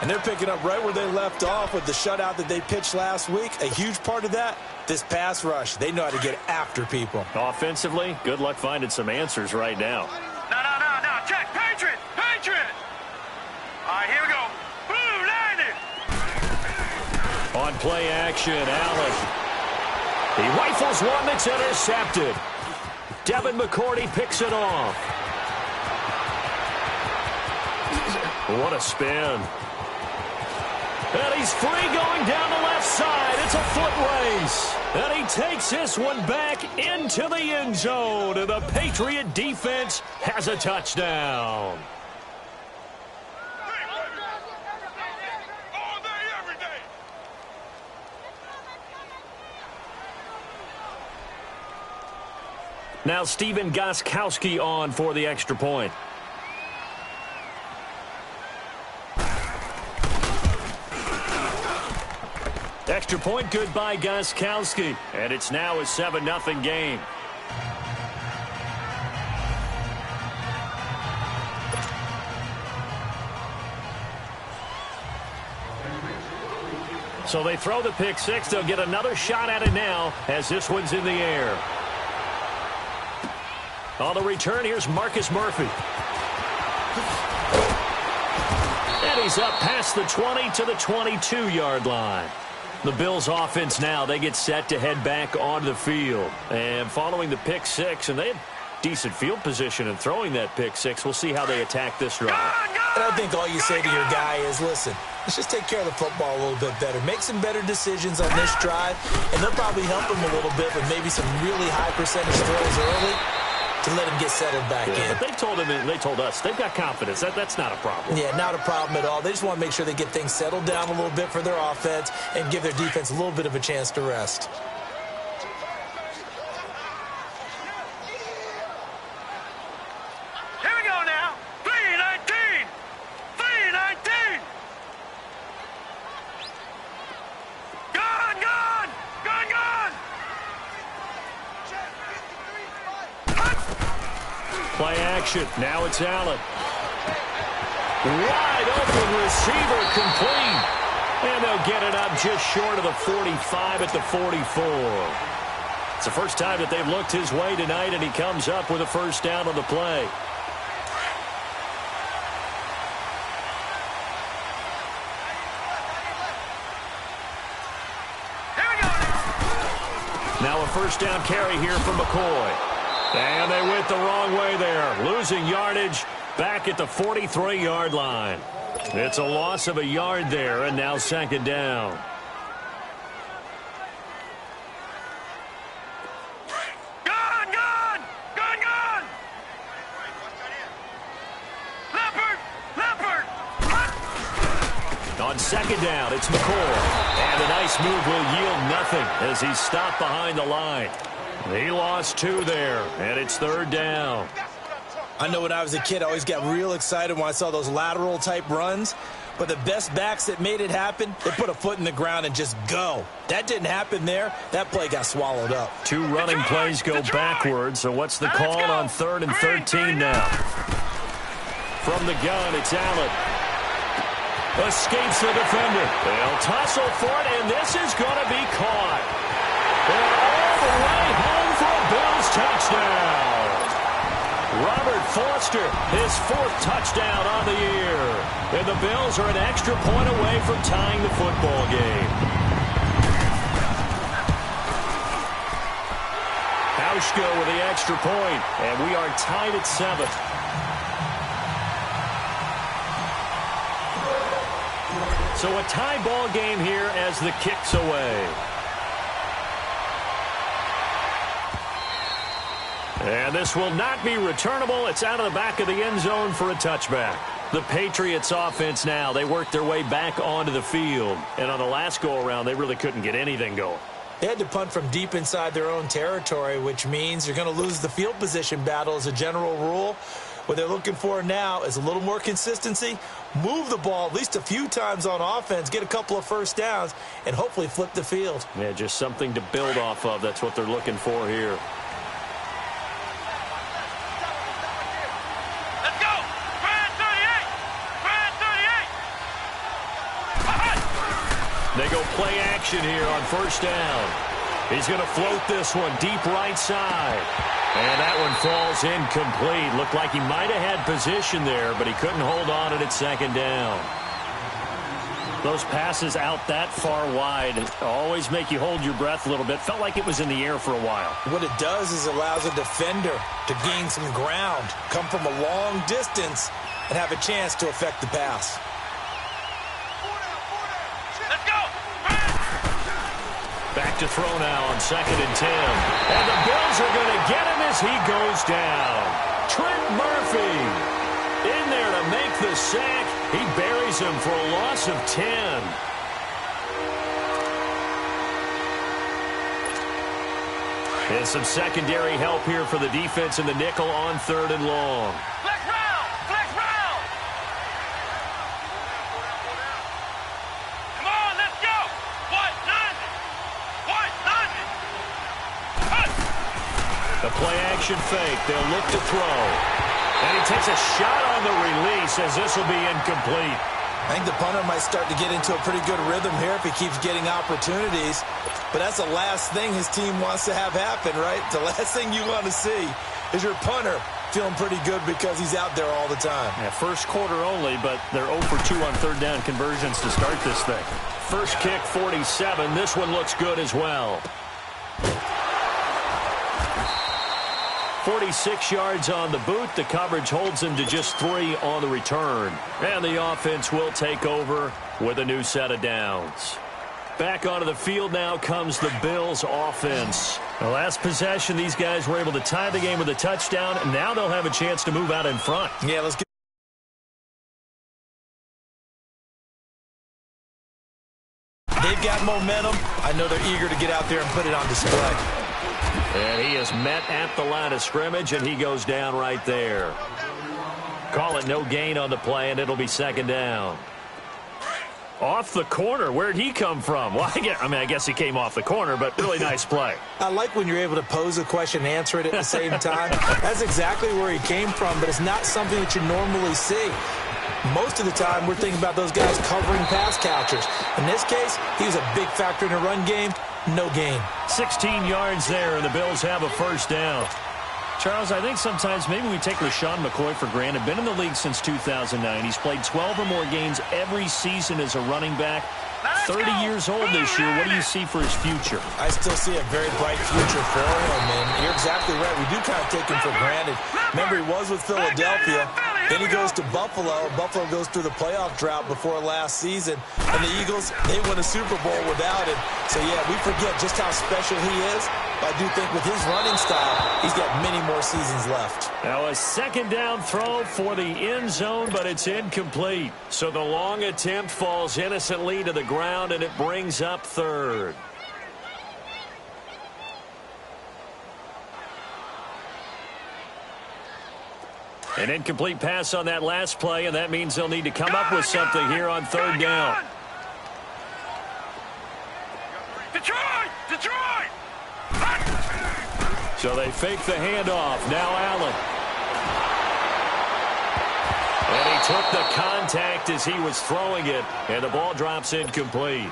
And they're picking up right where they left off with the shutout that they pitched last week. A huge part of that, this pass rush. They know how to get after people. Offensively, good luck finding some answers right now. No. Check. Patriot. All right, here we go. Blue, landed. On play action, Allen. He rifles one that's intercepted. Devin McCourty picks it off. What a spin. And he's free going down the left side. It's a foot race. And he takes this one back into the end zone. And the Patriot defense has a touchdown. Now Stephen Gostkowski on for the extra point. Extra point good by Gostkowski. And it's now a 7-0 game. So they throw the pick six. They'll get another shot at it now as this one's in the air. On the return, here's Marcus Murphy. And he's up past the 20 to the 22-yard line. The Bills offense now, they get set to head back onto the field. And following the pick six, and they have decent field position in throwing that pick six. We'll see how they attack this drive. And I think all you say to your guy is, listen, let's just take care of the football a little bit better. Make some better decisions on this drive, and they'll probably help him a little bit with maybe some really high percentage throws early to let him get settled back in. But they told us they've got confidence. That's not a problem. Yeah, not a problem at all. They just want to make sure they get things settled down a little bit for their offense and give their defense a little bit of a chance to rest. Here we go now. 3-19. 3-19. Gone. Play action. Now it's Allen. Wide open receiver complete. And they'll get it up just short of the 45 at the 44. It's the first time that they've looked his way tonight, and he comes up with a first down on the play. Now a first down carry here from McCoy. And they went the wrong way there, losing yardage back at the 43-yard line. It's a loss of a yard there, and now second down. Gone. Leopard. On second down, it's McCoy. And a nice move will yield nothing as he's stopped behind the line. He lost two there, and it's third down. I know when I was a kid, I always got real excited when I saw those lateral-type runs. But the best backs that made it happen, they put a foot in the ground and just go. That didn't happen there. That play got swallowed up. Two running plays go backwards, so what's the call on 3rd and 13 now? From the gun, it's Allen. Escapes the defender. They'll tussle for it, and this is going to be caught. And all the way home for a Bills touchdown. Robert Foster, his 4th touchdown on the year. And the Bills are an extra point away from tying the football game. Hauschka with the extra point, and we are tied at 7. So a tie ball game here as the kick's away. And this will not be returnable. It's out of the back of the end zone for a touchback. The Patriots offense now, they worked their way back onto the field. And on the last go-around, they really couldn't get anything going. They had to punt from deep inside their own territory, which means you're going to lose the field position battle as a general rule. What they're looking for now is a little more consistency, move the ball at least a few times on offense, get a couple of first downs, and hopefully flip the field. Yeah, just something to build off of. That's what they're looking for here. Let's go! Brand 38! Brand 38! They go play action here on first down. He's going to float this one deep right side. And that one falls incomplete. Looked like he might have had position there, but he couldn't hold on it at second down. Those passes out that far wide always make you hold your breath a little bit. Felt like it was in the air for a while. What it does is allows a defender to gain some ground, come from a long distance, and have a chance to affect the pass. Let's go! Back to throw now on 2nd and 10. And the Bills are going to get him as he goes down. Trent Murphy in there to make the sack. He buries him for a loss of 10. And some secondary help here for the defense in the nickel on 3rd and long. Flex round! Flex round! Come on, let's go! What? Nothing! What? Nothing! The play action fake. They'll look to throw. And he takes a shot on the release as this will be incomplete. I think the punter might start to get into a pretty good rhythm here if he keeps getting opportunities. But that's the last thing his team wants to have happen, right? The last thing you want to see is your punter feeling pretty good because he's out there all the time. Yeah, first quarter only, but they're 0 for 2 on 3rd down conversions to start this thing. First kick, 47. This one looks good as well. 46 yards on the boot. The coverage holds him to just 3 on the return. And the offense will take over with a new set of downs. Back onto the field now comes the Bills offense. The last possession, these guys were able to tie the game with a touchdown, and now they'll have a chance to move out in front. Yeah, let's get... They've got momentum. I know they're eager to get out there and put it on display. And he is met at the line of scrimmage, and he goes down right there. Call it no gain on the play, and it'll be 2nd down. Off the corner. Where'd he come from? Well, I guess he came off the corner, but really nice play. I like when you're able to pose a question and answer it at the same time. That's exactly where he came from, but it's not something that you normally see. Most of the time, we're thinking about those guys covering pass catchers. In this case, he was a big factor in the run game. No gain. 16 yards there, and the Bills have a first down. Charles, I think sometimes maybe we take LaShawn McCoy for granted. Been in the league since 2009. He's played 12 or more games every season as a running back. 30 years old this year. What do you see for his future? I still see a very bright future for him, and you're exactly right. We do kind of take him for granted. Remember, he was with Philadelphia. Then he goes to Buffalo. Buffalo goes through the playoff drought before last season. And the Eagles, they win a Super Bowl without him. So, yeah, we forget just how special he is. But I do think with his running style, he's got many more seasons left. Now a 2nd down throw for the end zone, but it's incomplete. So the long attempt falls innocently to the ground, and it brings up 3rd. An incomplete pass on that last play, and that means they'll need to come up with something here on 3rd down. Detroit! Detroit! So they fake the handoff. Now Allen. And he took the contact as he was throwing it, and the ball drops incomplete.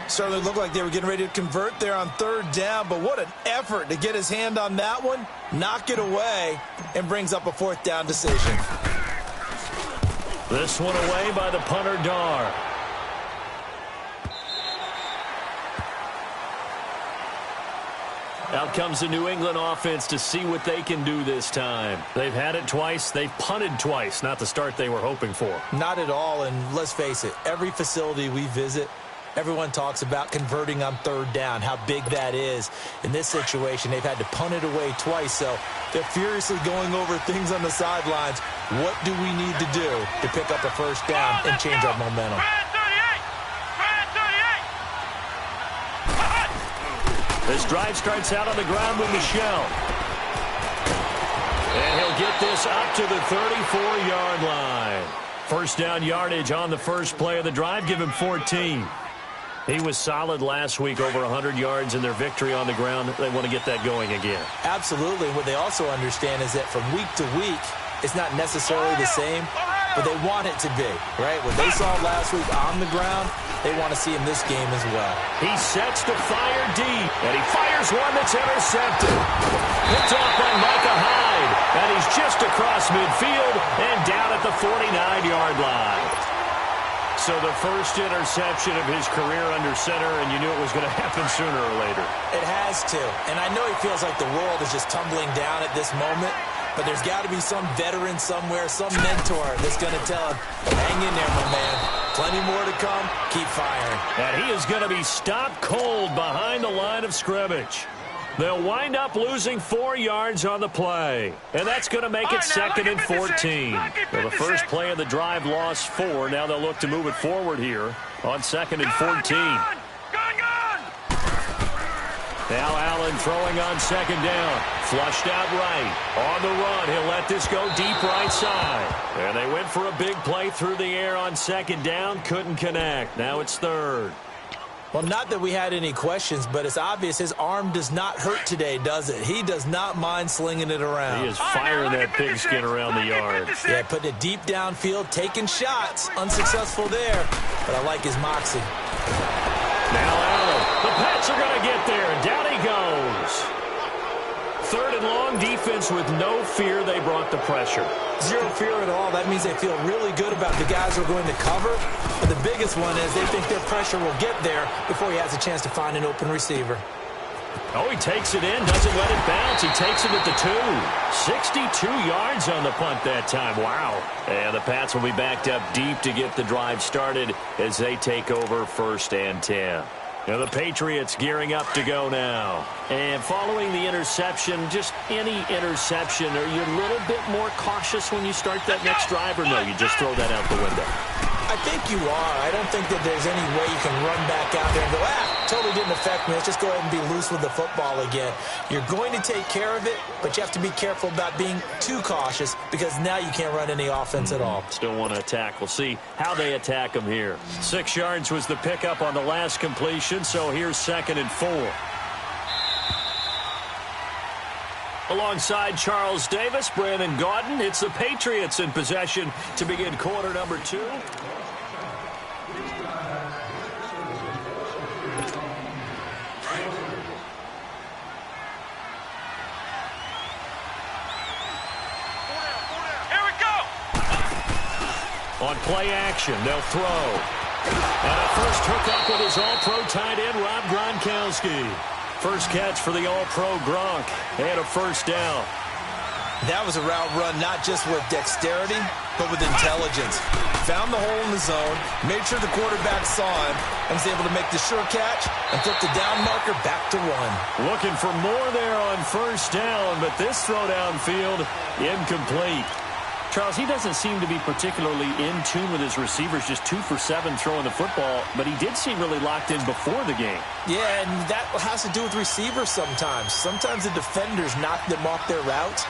Certainly looked like they were getting ready to convert there on 3rd down, but what an effort to get his hand on that one, knock it away, and brings up a 4th down decision. This one away by the punter, Dar. Out comes the New England offense to see what they can do this time. They've had it twice. They've punted twice. Not the start they were hoping for. Not at all, and let's face it, every facility we visit, everyone talks about converting on 3rd down, how big that is. In this situation, they've had to punt it away twice, so they're furiously going over things on the sidelines. What do we need to do to pick up a 1st down and change our momentum? This drive starts out on the ground with Michel. And he'll get this up to the 34-yard line. First down yardage on the first play of the drive. Give him 14. He was solid last week, over 100 yards in their victory on the ground. They want to get that going again. Absolutely. What they also understand is that from week to week, it's not necessarily the same. but they want it to be, right? What they saw last week on the ground, they want to see in this game as well. He sets to fire deep, and he fires one that's intercepted. Picked off by Micah Hyde, and he's just across midfield and down at the 49-yard line. So the first interception of his career under center, and you knew it was going to happen sooner or later. It has to, and I know he feels like the world is just tumbling down at this moment, but there's got to be some veteran somewhere, some mentor that's going to tell him, hang in there, my man. Plenty more to come. Keep firing. And he is going to be stopped cold behind the line of scrimmage. They'll wind up losing 4 yards on the play. And that's going to make it 2nd and 14. Well, the first play of the drive lost 4. Now they'll look to move it forward here on 2nd and 14. Now Allen throwing on 2nd down. Flushed out right. On the run, he'll let this go deep right side. And they went for a big play through the air on 2nd down. Couldn't connect. Now it's 3rd. Well, not that we had any questions, but it's obvious his arm does not hurt today, does it? He does not mind slinging it around. He is firing that pigskin around the yard. Yeah, putting it deep downfield, taking shots. Unsuccessful there, but I like his moxie. Now Allen. The Pats are going to get there, and down he goes. 3rd and long, defense with no fear. They brought the pressure. Zero fear at all. That means they feel really good about the guys who are going to cover. But the biggest one is they think their pressure will get there before he has a chance to find an open receiver. Oh, he takes it in, doesn't let it bounce. He takes it at the 2. 62 yards on the punt that time. Wow. And the Pats will be backed up deep to get the drive started as they take over 1st and 10. Now the Patriots gearing up to go now. And following the interception, just any interception, are you a little bit more cautious when you start that next drive, or no, you just throw that out the window? I think you are. I don't think that there's any way you can run back out there and go, totally didn't affect me. Let's just go ahead and be loose with the football again. You're going to take care of it, but you have to be careful about being too cautious because now you can't run any offense at all. Still want to attack. We'll see how they attack them here. 6 yards was the pickup on the last completion, so here's 2nd and 4. Alongside Charles Davis, Brandon Gaudin, it's the Patriots in possession to begin quarter number 2. On play action, they'll throw. And a first hookup with his all-pro tight end, Rob Gronkowski. First catch for the all-pro Gronk. And a first down. That was a route run not just with dexterity, but with intelligence. Found the hole in the zone, made sure the quarterback saw him, and was able to make the sure catch and flip the down marker back to run. Looking for more there on first down, but this throw downfield, incomplete. Charles, he doesn't seem to be particularly in tune with his receivers, just 2 for 7 throwing the football, but he did seem really locked in before the game. Yeah, and that has to do with receivers sometimes. Sometimes the defenders knock them off their routes,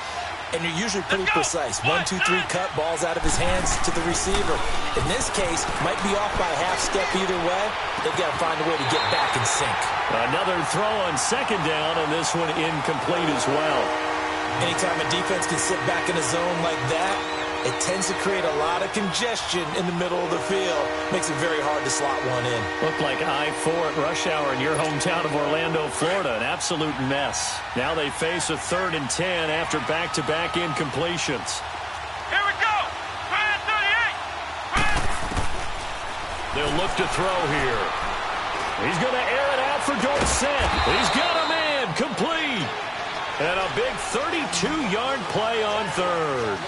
and you're usually pretty precise. 1, 2, 3 cut, balls out of his hands to the receiver. In this case, might be off by a half step either way. They've got to find a way to get back in sync. Another throw on 2nd down, and this one incomplete as well. Anytime a defense can sit back in a zone like that, it tends to create a lot of congestion in the middle of the field. Makes it very hard to slot one in. Looked like I-4 at rush hour in your hometown of Orlando, Florida. An absolute mess. Now they face a 3rd and 10 after back-to-back incompletions. Here we go! 38! They'll look to throw here. He's going to air it out for Dorsett. He's got a man. Complete. And a big 32-yard play on 3rd.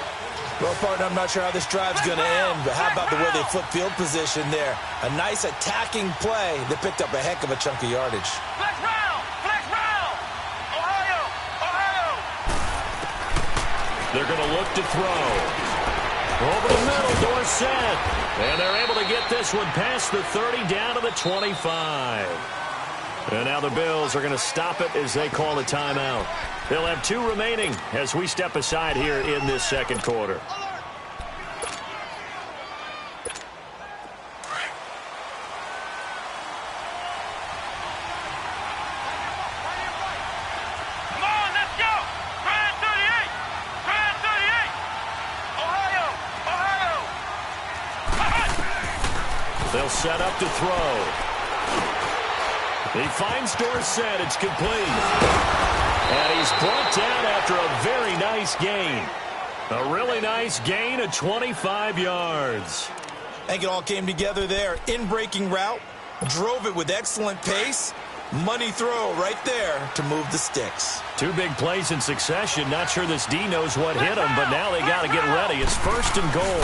Well, partner, I'm not sure how this drive's going to end, but how about the way they flip field position there? A nice attacking play that picked up a heck of a chunk of yardage. Flex round! Flex round! Ohio! Ohio! They're going to look to throw. Over the middle, Dorsett. And they're able to get this one past the 30 down to the 25. And now the Bills are going to stop it as they call a timeout. They'll have 2 remaining as we step aside here in this 2nd quarter. Come on, let's go! 38! 38! Ohio! Ohio! They'll set up to throw. He finds Dorsett. It's complete. And he's brought down after a very nice gain. A really nice gain of 25 yards. I think it all came together there. In-breaking route, drove it with excellent pace. Money throw right there to move the sticks. 2 big plays in succession. Not sure this D knows what hit him, but now they got to get ready. It's 1st and goal.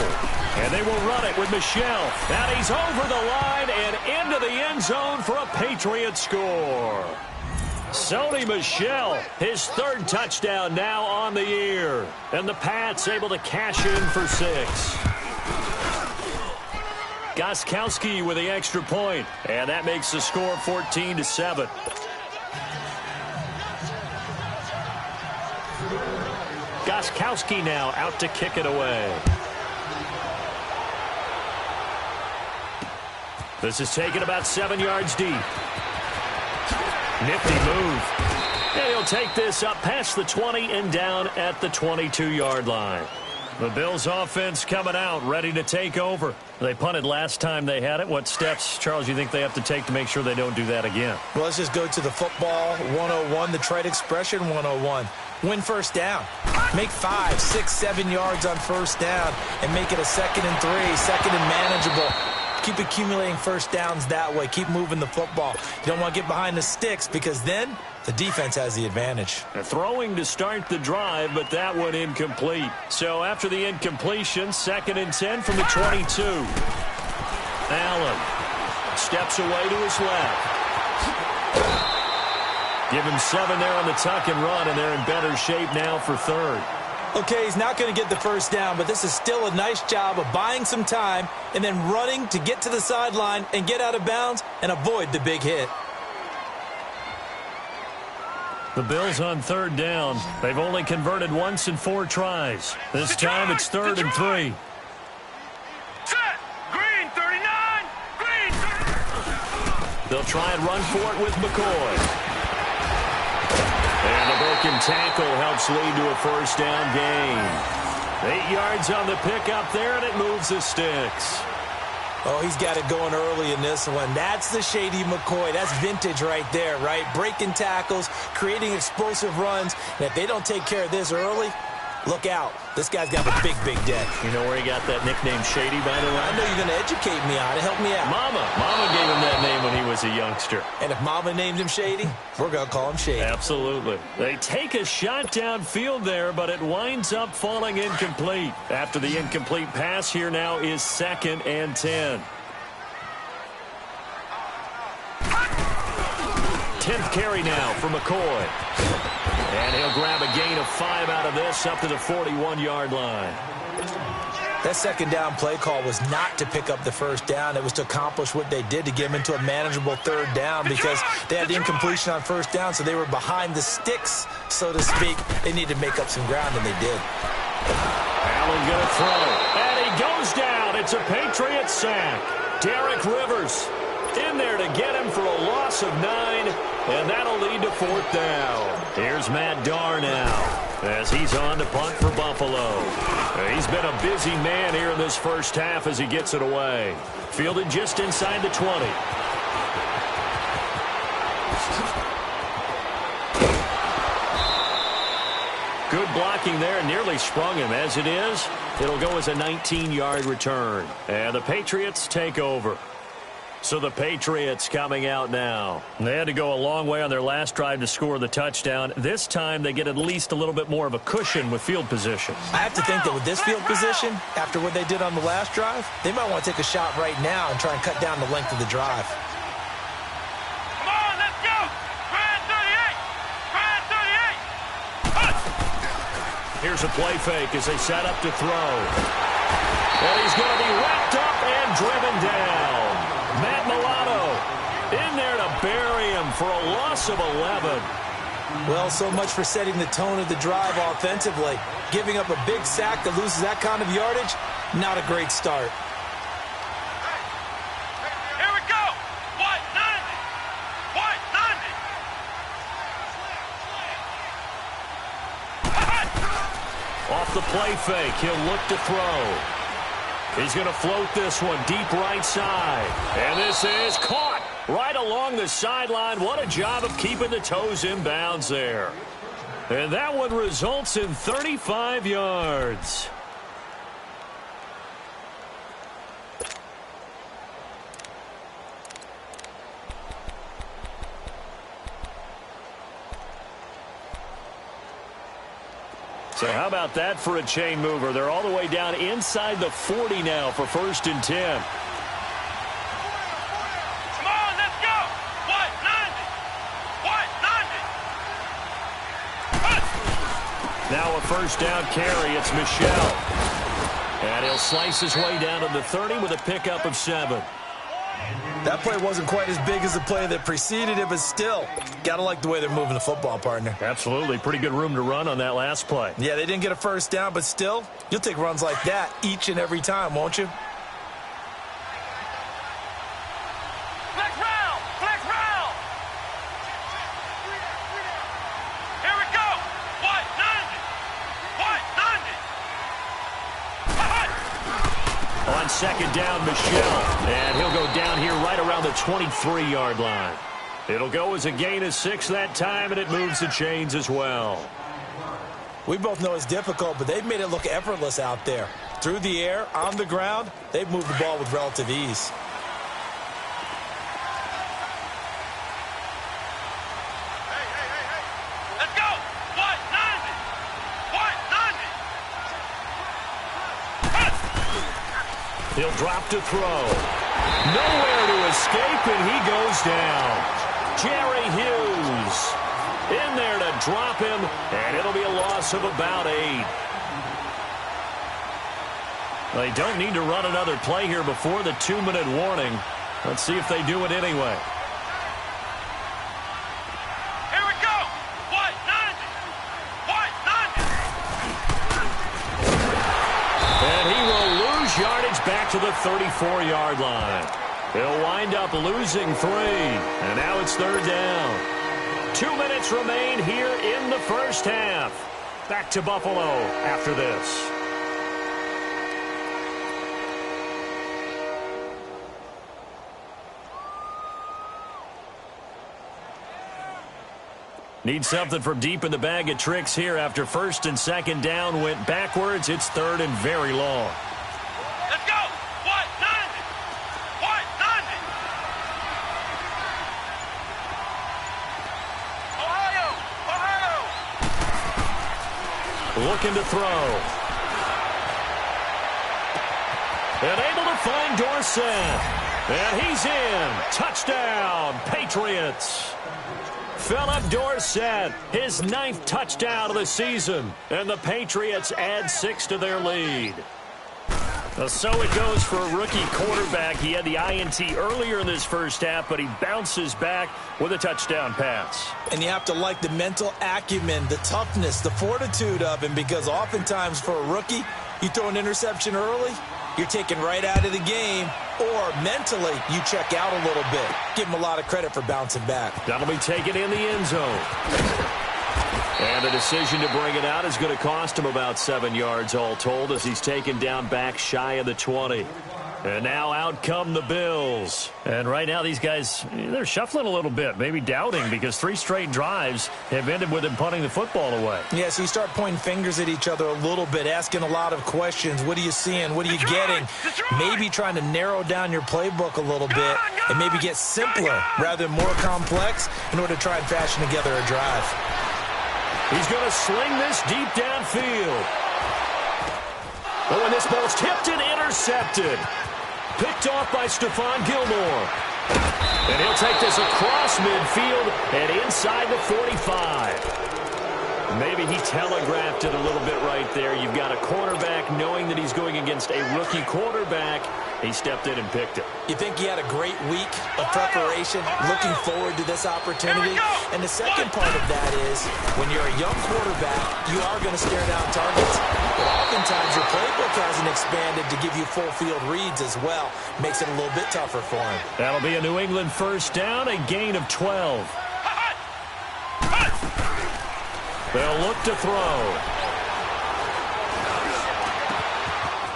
And they will run it with Michel. And he's over the line and into the end zone for a Patriot score. Sony Michel, his 3rd touchdown now on the year. And the Pats able to cash in for 6. Gostkowski with the extra point, and that makes the score 14-7. Gostkowski now out to kick it away. This is taken about 7 yards deep. Nifty move. And he'll take this up past the 20 and down at the 22-yard line. The Bills offense coming out, ready to take over. They punted last time they had it. What steps, Charles, you think they have to take to make sure they don't do that again? Well, let's just go to the football 101, the trite expression 101. Win first down. Make 5, 6, 7 yards on first down and make it a 2nd and 3, 2nd and manageable. Keep accumulating first downs that way. Keep moving the football. You don't want to get behind the sticks because then the defense has the advantage. Throwing to start the drive, but that one incomplete. So after the incompletion, 2nd and 10 from the 22. Allen steps away to his left. Give him 7 there on the tuck and run, and they're in better shape now for 3rd. Okay, he's not going to get the first down, but this is still a nice job of buying some time and then running to get to the sideline and get out of bounds and avoid the big hit. The Bills on 3rd down. They've only converted once in 4 tries. This time it's 3rd and 3. Set. Green 39. Green. They'll try and run for it with McCoy. And the broken tackle helps lead to a first down gain. 8 yards on the pickup there, and it moves the sticks. Oh, he's got it going early in this one. That's the Shady McCoy. That's vintage right there, right? Breaking tackles, creating explosive runs. And if they don't take care of this early, look out. This guy's got a big, big day. You know where he got that nickname Shady, by the way? I know you're going to educate me on it. Help me out. Mama gave him that name when he was a youngster. And if Mama named him Shady, we're going to call him Shady. Absolutely. They take a shot downfield there, but it winds up falling incomplete. After the incomplete pass, here now is 2nd and 10. 10th carry now for McCoy. And he'll grab a gain of 5 out of this up to the 41-yard line. That 2nd down play call was not to pick up the first down. It was to accomplish what they did to get them into a manageable 3rd down because they had the incompletion on first down, so they were behind the sticks, so to speak. They needed to make up some ground, and they did. Allen going to throw. And he goes down. It's a Patriot sack. Derek Rivers in there to get him for a loss of 9, and that'll lead to 4th down. Here's Matt Darr now as he's on to punt for Buffalo. He's been a busy man here in this first half as he gets it away. Fielded just inside the 20. Good blocking there, nearly sprung him. As it is, it'll go as a 19-yard return. And the Patriots take over. So the Patriots coming out now. They had to go a long way on their last drive to score the touchdown. This time they get at least a little bit more of a cushion with field position. I have to think that with this field position, after what they did on the last drive, they might want to take a shot right now and try and cut down the length of the drive. Come on, let's go. Grand 38. Grand 38. Here's a play fake as they set up to throw. And he's going to be wrapped up and driven down. Matt Milano in there to bury him for a loss of 11. Well, so much for setting the tone of the drive offensively. Giving up a big sack that loses that kind of yardage, not a great start. Here we go. White 90. White 90. Off the play fake, he'll look to throw. He's going to float this one deep right side. And this is caught right along the sideline. What a job of keeping the toes in bounds there. And that one results in 35 yards. So how about that for a chain mover? They're all the way down inside the 40 now for 1st and 10. Come on, let's go. What? 90. What? 90. Now a 1st down carry. It's Michel. And he'll slice his way down to the 30 with a pickup of 7. That play wasn't quite as big as the play that preceded it, but still, got to like the way they're moving the football, partner. Absolutely. Pretty good room to run on that last play. Yeah, they didn't get a 1st down, but still, you'll take runs like that each and every time, won't you? Flex round. Flex round. Here we go. What? 90. What? 90. On 2nd down, Michel. And he'll go down here right around the 23-yard line. It'll go as a gain of 6 that time, and it moves the chains as well. We both know it's difficult, but they've made it look effortless out there. Through the air, on the ground, they've moved the ball with relative ease. Hey. Let's go. What? 90. What? 90. He'll drop to throw. Nowhere to escape, and he goes down. Jerry Hughes in there to drop him, and it'll be a loss of about 8. They don't need to run another play here before the 2-minute warning. Let's see if they do it anyway. Here we go. What? 90. What? 90. And he will lose yardage back to the 34-yard line. He'll wind up losing 3, and now it's 3rd down. 2 minutes remain here in the 1st half. Back to Buffalo after this. Need something from deep in the bag of tricks here after 1st and 2nd down went backwards. It's 3rd and very long. Let's go. What? 90. What? 90. Ohio. Looking to throw. And able to find Dorsett. And he's in. Touchdown, Patriots. Philip Dorsett, his 9th touchdown of the season. And the Patriots add 6 to their lead. So it goes for a rookie quarterback. He had the INT earlier in this 1st half, but he bounces back with a touchdown pass. And you have to like the mental acumen, the toughness, the fortitude of him, because oftentimes for a rookie, you throw an interception early, you're taken right out of the game, or mentally you check out a little bit. Give him a lot of credit for bouncing back. That'll be taken in the end zone. And the decision to bring it out is going to cost him about 7 yards all told as he's taken down back shy of the 20. And now out come the Bills. And right now these guys, they're shuffling a little bit, maybe doubting, because 3 straight drives have ended with them punting the football away. Yeah, so you start pointing fingers at each other a little bit, asking a lot of questions. What are you seeing? What are you getting? Maybe trying to narrow down your playbook a little bit and maybe get simpler rather than more complex in order to try and fashion together a drive. He's going to sling this deep downfield. Oh, and this ball's tipped and intercepted. Picked off by Stephon Gilmore. And he'll take this across midfield and inside the 45. Maybe he telegraphed it a little bit right there. You've got a cornerback knowing that he's going against a rookie quarterback. He stepped in and picked it. You think he had a great week of preparation, looking forward to this opportunity? And the second part of that is, when you're a young quarterback, you are going to stare down targets. But oftentimes your playbook hasn't expanded to give you full field reads as well. Makes it a little bit tougher for him. That'll be a New England 1st down, a gain of 12. They'll look to throw.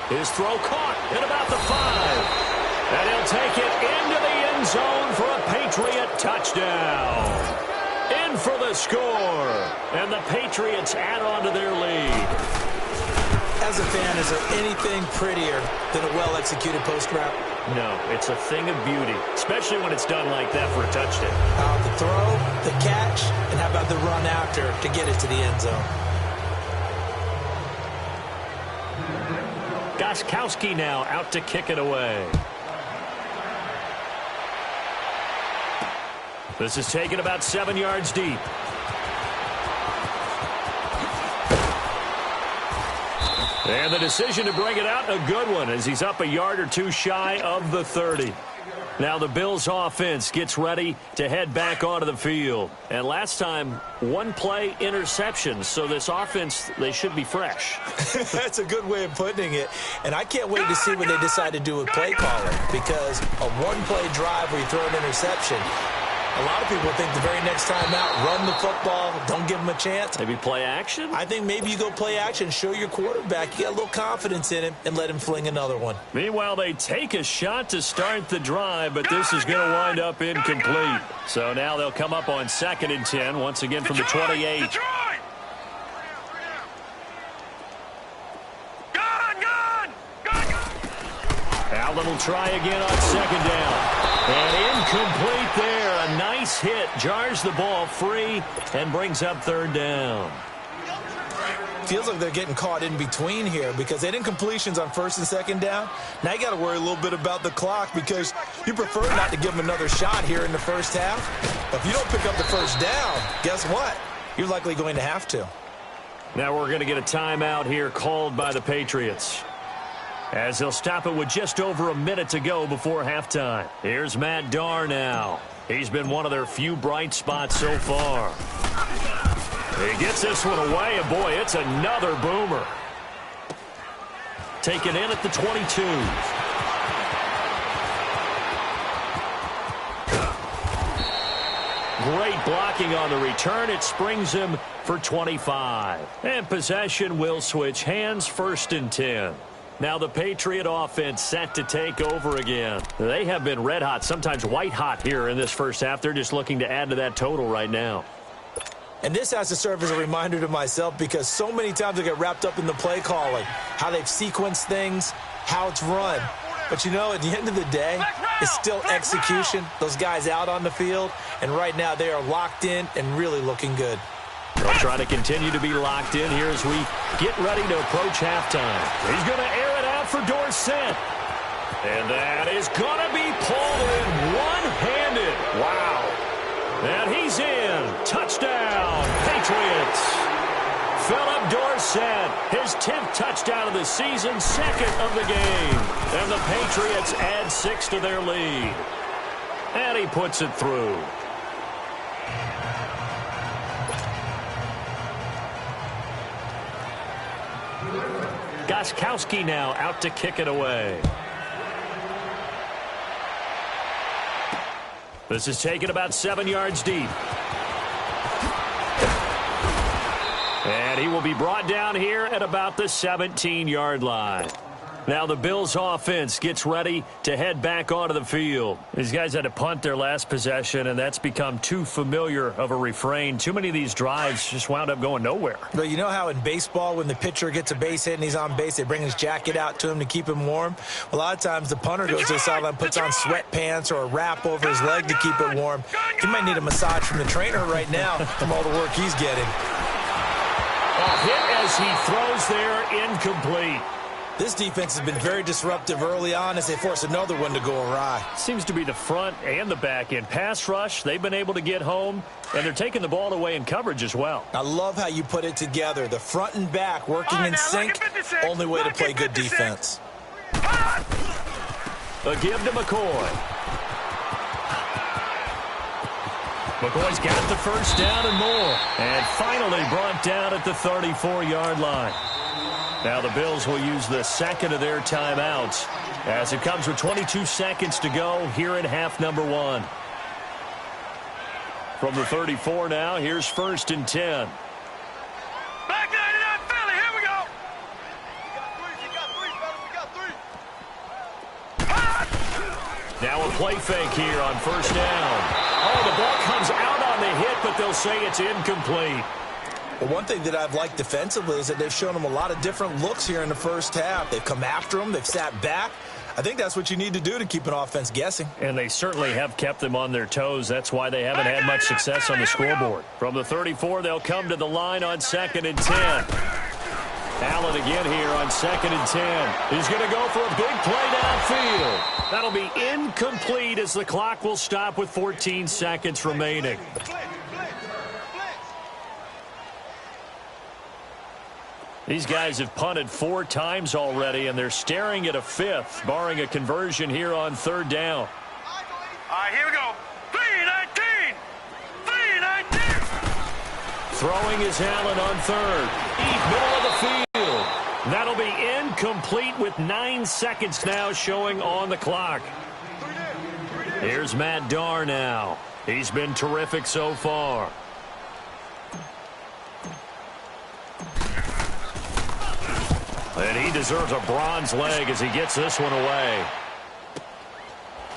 His throw caught. at about the 5. And he'll take it into the end zone for a Patriot touchdown. In for the score. And the Patriots add on to their lead. As a fan, is there anything prettier than a well-executed post route? No, it's a thing of beauty, especially when it's done like that for a touchdown. The throw, the catch, and how about the run after to get it to the end zone? Gostkowski now out to kick it away. This is taken about 7 yards deep. And the decision to bring it out, a good one, as he's up a yard or two shy of the 30. Now the Bills offense gets ready to head back onto the field. And last time, one play interception. So this offense, they should be fresh. That's a good way of putting it. And I can't wait to see what they decide to do with play calling. Because a one-play drive where you throw an interception, a lot of people think the very next time out, run the football, don't give them a chance. Maybe play action? I think maybe you go play action, show your quarterback, you got a little confidence in him, and let him fling another one. Meanwhile, they take a shot to start the drive, but this is going to wind up incomplete. So now they'll come up on 2nd and 10, once again from the 28. Allen will try again on 2nd down. And incomplete there. A nice hit. Jars the ball free and brings up 3rd down. Feels like they're getting caught in between here because they didn't completions on 1st and 2nd down. Now you got to worry a little bit about the clock because you prefer not to give them another shot here in the first half. But if you don't pick up the 1st down, guess what? You're likely going to have to. Now we're going to get a timeout here called by the Patriots, as they'll stop it with just over a minute to go before halftime. Here's Matt Darr now. He's been one of their few bright spots so far. He gets this one away, and boy, it's another boomer. Taken in at the 22. Great blocking on the return. It springs him for 25. And possession will switch hands, 1st and 10. Now the Patriot offense set to take over again. They have been red hot, sometimes white hot here in this first half. They're just looking to add to that total right now. And this has to serve as a reminder to myself because so many times I get wrapped up in the play calling, how they've sequenced things, how it's run. But, you know, at the end of the day, it's still execution. Those guys out on the field, and right now they are locked in and really looking good. They'll try to continue to be locked in here as we get ready to approach halftime. He's going to air it out for Dorsett. And that is going to be pulled in one-handed. Wow. And he's in. Touchdown, Patriots. Philip Dorsett, his 10th touchdown of the season, 2nd of the game. And the Patriots add 6 to their lead. And he puts it through. Gostkowski now out to kick it away. This is taken about 7 yards deep. And he will be brought down here at about the 17-yard line. Now the Bills offense gets ready to head back onto the field. These guys had to punt their last possession, and that's become too familiar of a refrain. Too many of these drives just wound up going nowhere. But you know how in baseball, when the pitcher gets a base hit and he's on base, they bring his jacket out to him to keep him warm? A lot of times the punter goes to the sideline, puts on sweatpants or a wrap over his leg to keep it warm. He might need a massage from the trainer right now from all the work he's getting. A hit as he throws there, incomplete. This defense has been very disruptive early on as they force another one to go awry. Seems to be the front and the back end. Pass rush, they've been able to get home, and they're taking the ball away in coverage as well. I love how you put it together. The front and back working in sync, only way to play good defense. A give to McCoy. McCoy's got the first down and more. And finally brought down at the 34-yard line. Now the Bills will use the second of their timeouts as it comes with 22 seconds to go here in half number 1. From the 34 now, here's 1st and 10. Back 99 Philly, here we go. Now a play fake here on first down. Oh, the ball comes out on the hit, but they'll say it's incomplete. Well, one thing that I've liked defensively is that they've shown them a lot of different looks here in the first half. They've come after them. They've sat back. I think that's what you need to do to keep an offense guessing. And they certainly have kept them on their toes. That's why they haven't had much success on the scoreboard. From the 34, they'll come to the line on 2nd and 10. Allen again here on 2nd and 10. He's going to go for a big play downfield. That'll be incomplete as the clock will stop with 14 seconds remaining. These guys have punted 4 times already, and they're staring at a 5th, barring a conversion here on 3rd down. All right, here we go. 3-19. 3-19. Throwing is Allen on 3rd. Deep middle of the field. That'll be incomplete with 9 seconds now showing on the clock. Here's Matt Darr now. He's been terrific so far. And he deserves a bronze leg as he gets this one away.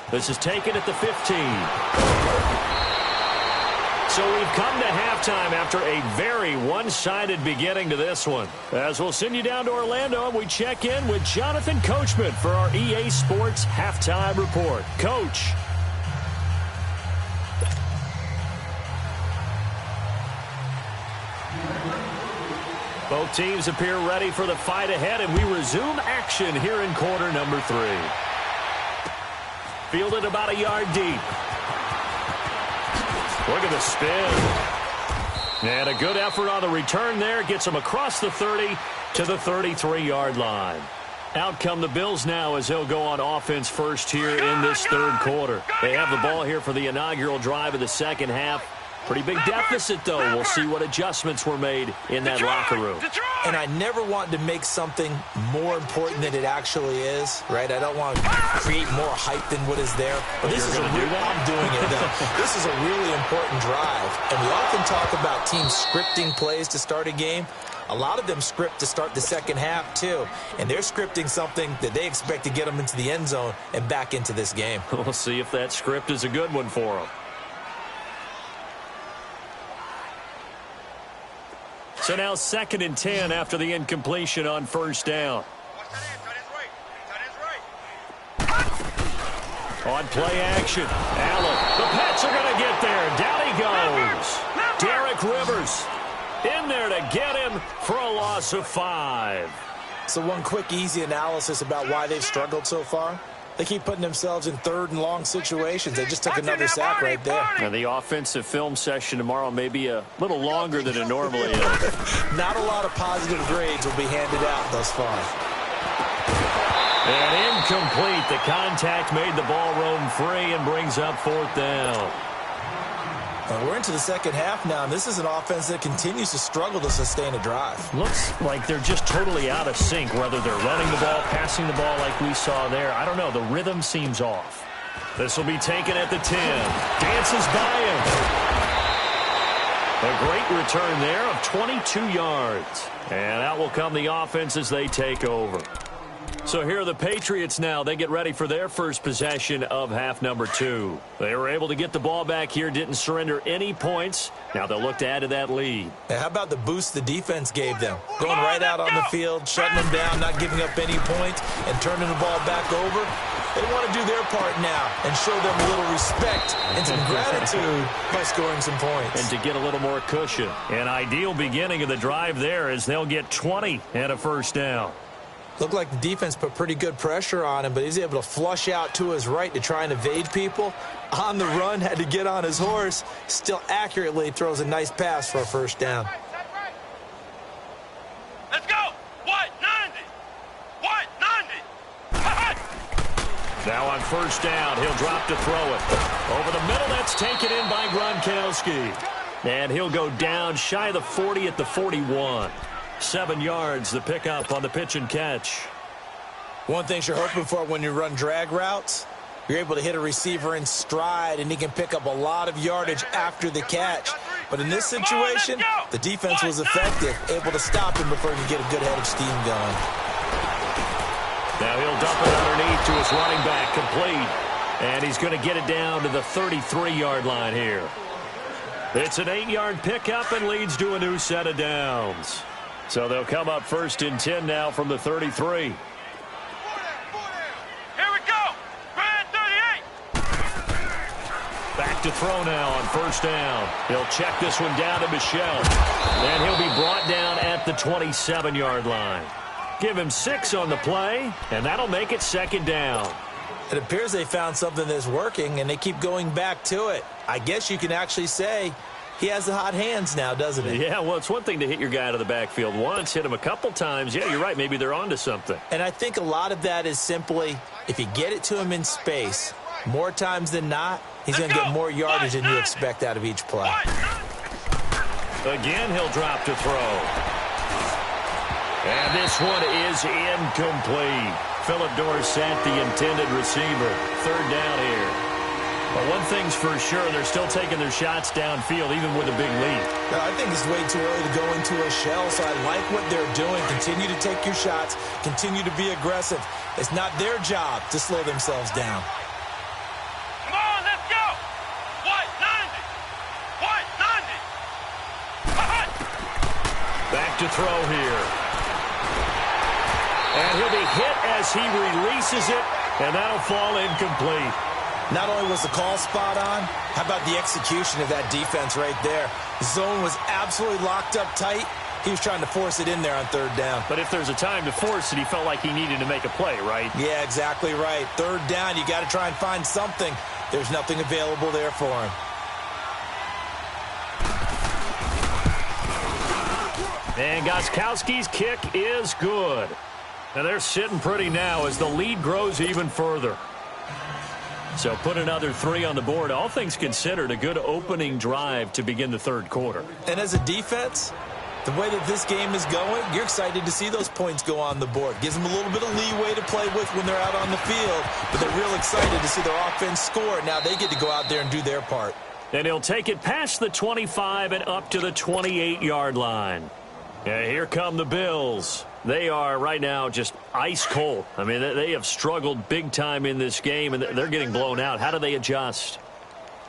This is taken at the 15. So we've come to halftime after a very one-sided beginning to this one. As we'll send you down to Orlando, and we check in with Jonathan Coachman for our EA Sports Halftime Report. Coach. Both teams appear ready for the fight ahead, and we resume action here in quarter number 3. Fielded about a yard deep. Look at the spin. And a good effort on the return there. Gets him across the 30 to the 33-yard line. Out come the Bills now as they'll go on offense first here in this 3rd quarter. They have the ball here for the inaugural drive of the 2nd half. Pretty big deficit, though. We'll see what adjustments were made in that locker room. And I never want to make something more important than it actually is, right? I don't want to create more hype than what is there. But this is I'm doing it, though. This is a really important drive. And we often talk about teams scripting plays to start a game. A lot of them script to start the 2nd half, too. And they're scripting something that they expect to get them into the end zone and back into this game. We'll see if that script is a good one for them. So now 2nd and 10 after the incompletion on first down. On play action, Allen. The Pats are going to get there. Down he goes. Derek Rivers in there to get him for a loss of 5. So one quick, easy analysis about why they've struggled so far. They keep putting themselves in 3rd and long situations. They just took another sack right there. Now the offensive film session tomorrow may be a little longer than it normally is. Not a lot of positive grades will be handed out thus far. And incomplete. The contact made the ball roam free and brings up 4th down. We're into the 2nd half now, and this is an offense that continues to struggle to sustain a drive. Looks like they're just totally out of sync, whether they're running the ball, passing the ball like we saw there. I don't know. The rhythm seems off. This will be taken at the 10. Dances by him. A great return there of 22 yards. And out will come the offense as they take over. So here are the Patriots now. They get ready for their first possession of half number 2. They were able to get the ball back here, didn't surrender any points. Now they'll look to add to that lead. Now, how about the boost the defense gave them? Going right out on the field, shutting them down, not giving up any points, and turning the ball back over. They want to do their part now and show them a little respect and some gratitude by scoring some points. And to get a little more cushion. An ideal beginning of the drive there as they'll get 20 and a first down. Looked like the defense put pretty good pressure on him, but he's able to flush out to his right to try and evade people. On the run, had to get on his horse. Still accurately throws a nice pass for a first down. Let's go. What? 90. What? 90. Now on first down, he'll drop to throw it. Over the middle, that's taken in by Gronkowski. And he'll go down shy of the 40 at the 41. 7 yards, the pickup on the pitch and catch. One thing you're hoping for when you run drag routes, you're able to hit a receiver in stride, and he can pick up a lot of yardage after the catch. But in this situation, the defense was effective, able to stop him before he could get a good head of steam going. Now he'll dump it underneath to his running back, complete. And he's going to get it down to the 33-yard line here. It's an 8-yard pickup and leads to a new set of downs. So they'll come up 1st and 10 now from the 33. Here we go. Brad 38. Back to throw now on 1st down. He'll check this one down to Michel. And he'll be brought down at the 27-yard line. Give him 6 on the play, and that'll make it 2nd down. It appears they found something that's working, and they keep going back to it. I guess you can actually say he has the hot hands now, doesn't he? Yeah, well, it's one thing to hit your guy out of the backfield once, hit him a couple times. Yeah, you're right. Maybe they're onto something. And I think a lot of that is simply if you get it to him in space, more times than not, he's going to get more yardage than you expect out of each play. Again, he'll drop to throw. And this one is incomplete. Philip Dorsett, the intended receiver. 3rd down here. But one thing's for sure, they're still taking their shots downfield, even with a big lead. I think it's way too early to go into a shell, so I like what they're doing. Continue to take your shots. Continue to be aggressive. It's not their job to slow themselves down. Come on, let's go. White 90. White 90. Back to throw here. And he'll be hit as he releases it, and that'll fall incomplete. Not only was the call spot on, how about the execution of that defense right there? The zone was absolutely locked up tight. He was trying to force it in there on 3rd down. But if there's a time to force it, he felt like he needed to make a play, right? Yeah, exactly right. 3rd down, you got to try and find something. There's nothing available there for him. And Gostkowski's kick is good. And they're sitting pretty now as the lead grows even further. So put another 3 on the board. All things considered, a good opening drive to begin the 3rd quarter. And as a defense, the way that this game is going, you're excited to see those points go on the board. Gives them a little bit of leeway to play with when they're out on the field, but they're real excited to see their offense score. Now they get to go out there and do their part. And he'll take it past the 25 and up to the 28-yard line. And here come the Bills. They are right now just ice cold. I mean, they have struggled big time in this game, and they're getting blown out. How do they adjust?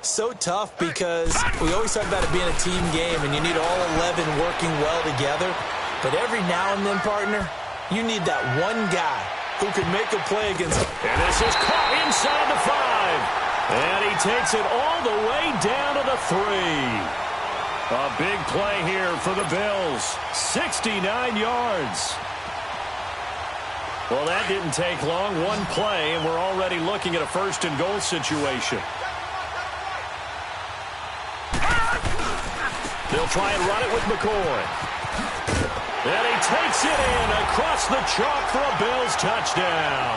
So tough because we always talk about it being a team game, and you need all 11 working well together. But every now and then, partner, you need that one guy who can make a play against. And this is caught inside the 5. And he takes it all the way down to the 3. A big play here for the Bills. 69 yards. Well, that didn't take long. One play, and we're already looking at a 1st and goal situation. They'll try and run it with McCoy. And he takes it in across the chalk for a Bills touchdown.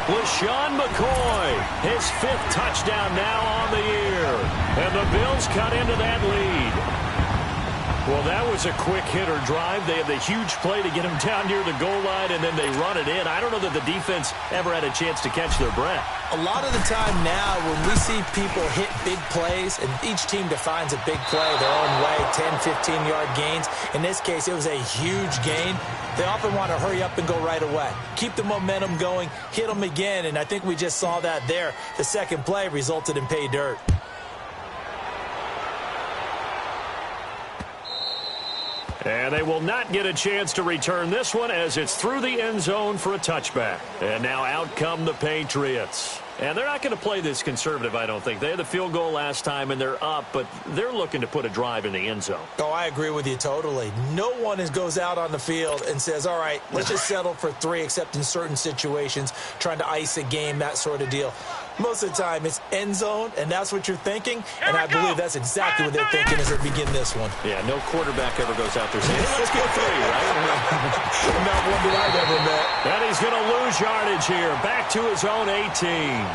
LaShawn McCoy, his 5th touchdown now on the year. And the Bills cut into that lead. Well, that was a quick hitter drive. They had the huge play to get him down near the goal line, and then they run it in. I don't know that the defense ever had a chance to catch their breath. A lot of the time now when we see people hit big plays, and each team defines a big play their own way, 10, 15-yard gains. In this case, it was a huge gain. They often want to hurry up and go right away. Keep the momentum going, hit them again, and I think we just saw that there. The second play resulted in pay dirt. And they will not get a chance to return this one as it's through the end zone for a touchback. And now out come the Patriots. And they're not going to play this conservative, I don't think. They had the field goal last time, and they're up, but they're looking to put a drive in the end zone. Oh, I agree with you totally. No one goes out on the field and says, all right, let's just settle for 3, except in certain situations, trying to ice a game, that sort of deal. Most of the time, it's end zone, and that's what you're thinking, and I believe that's exactly what they're thinking as they begin this one. Yeah, no quarterback ever goes out there saying, hey, let's get 3, right? Not one that I've ever met. And he's going to lose yardage here, back to his own 18.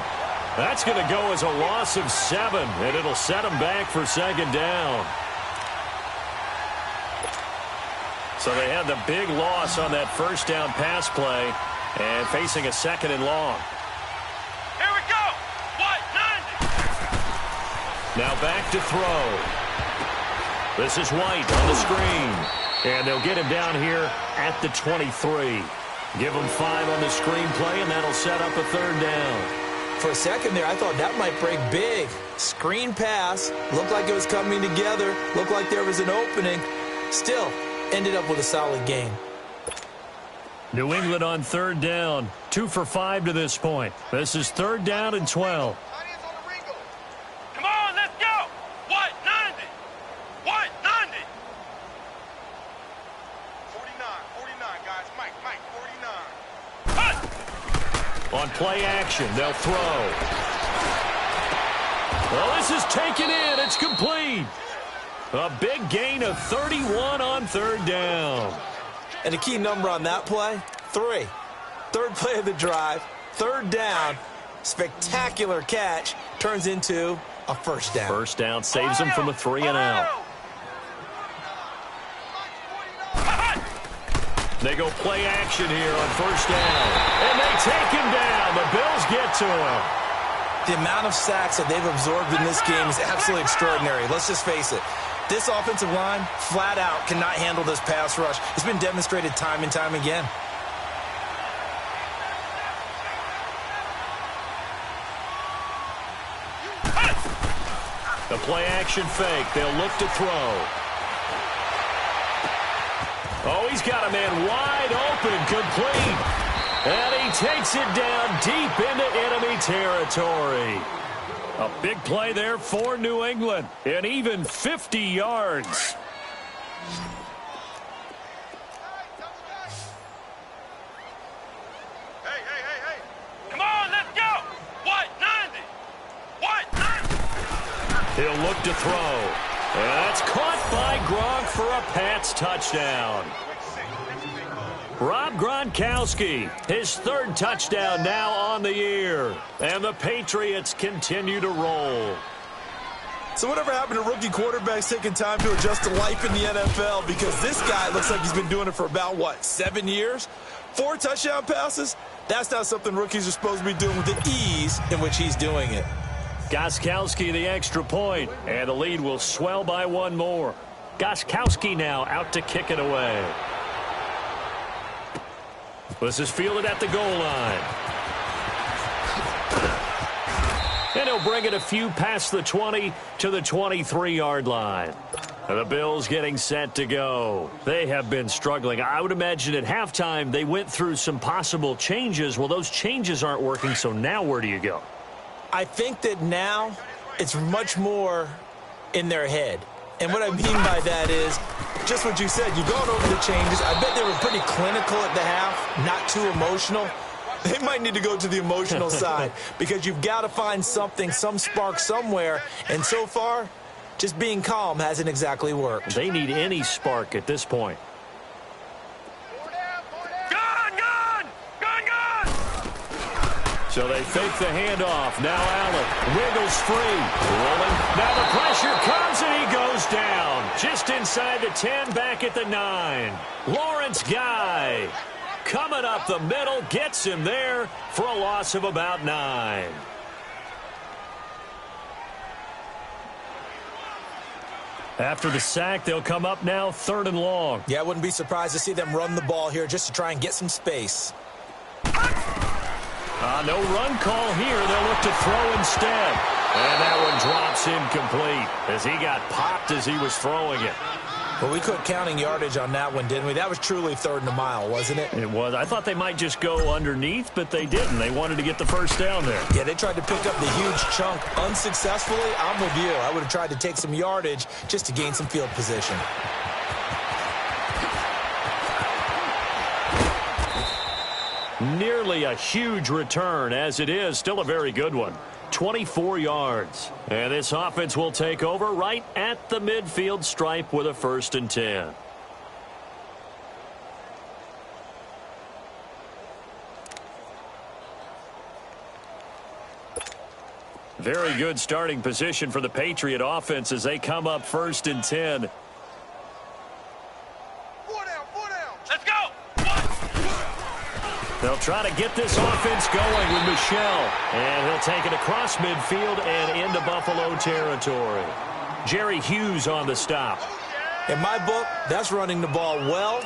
That's going to go as a loss of 7, and it'll set him back for 2nd down. So they had the big loss on that 1st down pass play, and facing a 2nd and long. Here we go. What? 90. Now back to throw. This is White on the screen. And they'll get him down here at the 23. Give him 5 on the screen play, and that'll set up a 3rd down. For a second there, I thought that might break big. Screen pass, looked like it was coming together, looked like there was an opening. Still, ended up with a solid game. New England on third down. 2 for 5 to this point. This is third down and 12. Come on, let's go. What? 90. What? 90. 49, guys. Mike, 49. On play action, they'll throw. Well, this is taken in. It's complete. A big gain of 31 on third down. And a key number on that play, 3. Third play of the drive, third down, spectacular catch, turns into a first down. First down saves them from a 3-and-out. They go play action here on first down. And they take him down. The Bills get to him. The amount of sacks that they've absorbed in this game is absolutely extraordinary. Let's just face it. This offensive line, flat out, cannot handle this pass rush. It's been demonstrated time and time again. The play-action fake. They'll look to throw. Oh, he's got a man wide open, complete. And he takes it down deep into enemy territory. A big play there for New England. And even 50 yards. Hey. Come on, let's go. What? 90. What? 90. He'll look to throw. And that's caught by Gronk for a Pats touchdown. Rob Gronkowski, his third touchdown now on the year. And the Patriots continue to roll. So whatever happened to rookie quarterbacks taking time to adjust to life in the NFL? Because this guy looks like he's been doing it for about, 7 years? 4 touchdown passes? That's not something rookies are supposed to be doing with the ease in which he's doing it. Gostkowski the extra point, and the lead will swell by 1 more. Gostkowski now out to kick it away. This is fielded at the goal line. And he'll bring it a few past the 20 to the 23-yard line. And the Bills getting set to go. They have been struggling. I would imagine at halftime they went through some possible changes. Well, those changes aren't working, so now where do you go? I think that now it's much more in their head. And what I mean by that is just what you said. You've gone over the changes. I bet they were pretty clinical at the half, not too emotional. They might need to go to the emotional side because you've got to find something, some spark somewhere. And so far, just being calm hasn't exactly worked. They need any spark at this point. So they fake the handoff. Now Allen wiggles free. Rolling. Now the pressure comes and he goes down. Just inside the 10, back at the 9. Lawrence Guy coming up the middle. Gets him there for a loss of about 9. After the sack, they'll come up now 3rd and long. Yeah, I wouldn't be surprised to see them run the ball here just to try and get some space. No run call here. They'll look to throw instead. And that one drops incomplete as he got popped as he was throwing it. Well, we quit counting yardage on that one, didn't we? That was truly 3rd and a mile, wasn't it? It was. I thought they might just go underneath, but they didn't. They wanted to get the first down there. Yeah, they tried to pick up the huge chunk unsuccessfully. I'm with you. I would have tried to take some yardage just to gain some field position. Nearly a huge return, as it is still a very good one. 24 yards. And this offense will take over right at the midfield stripe with a 1st and 10. Very good starting position for the Patriot offense as they come up 1st and 10. Let's go. They'll try to get this offense going with Michel. And he'll take it across midfield and into Buffalo territory. Jerry Hughes on the stop. In my book, that's running the ball well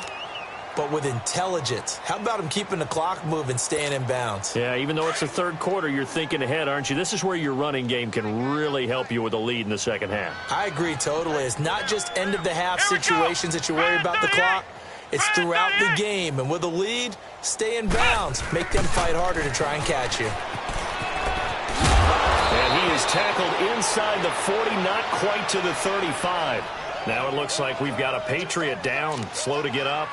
but with intelligence. How about him keeping the clock moving, staying in bounds? Yeah, even though it's the third quarter, you're thinking ahead, aren't you? This is where your running game can really help you with a lead in the second half. I agree totally. It's not just end-of-the-half situations that you worry about the clock. It's throughout the game. And with a lead, stay in bounds. Make them fight harder to try and catch you. And he is tackled inside the 40, not quite to the 35. Now it looks like we've got a Patriot down, slow to get up.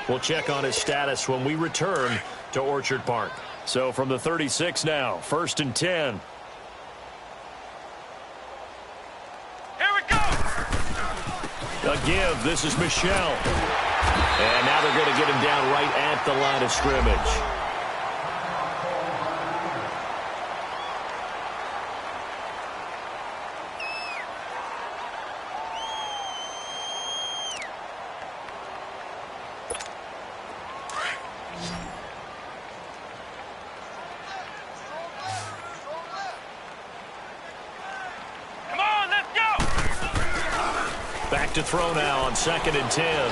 We'll check on his status when we return to Orchard Park. So from the 36 now, 1st and 10. Here we go! A give. This is Michelle. And now they're going to get him down right at the line of scrimmage. Back to throw now on 2nd and 10.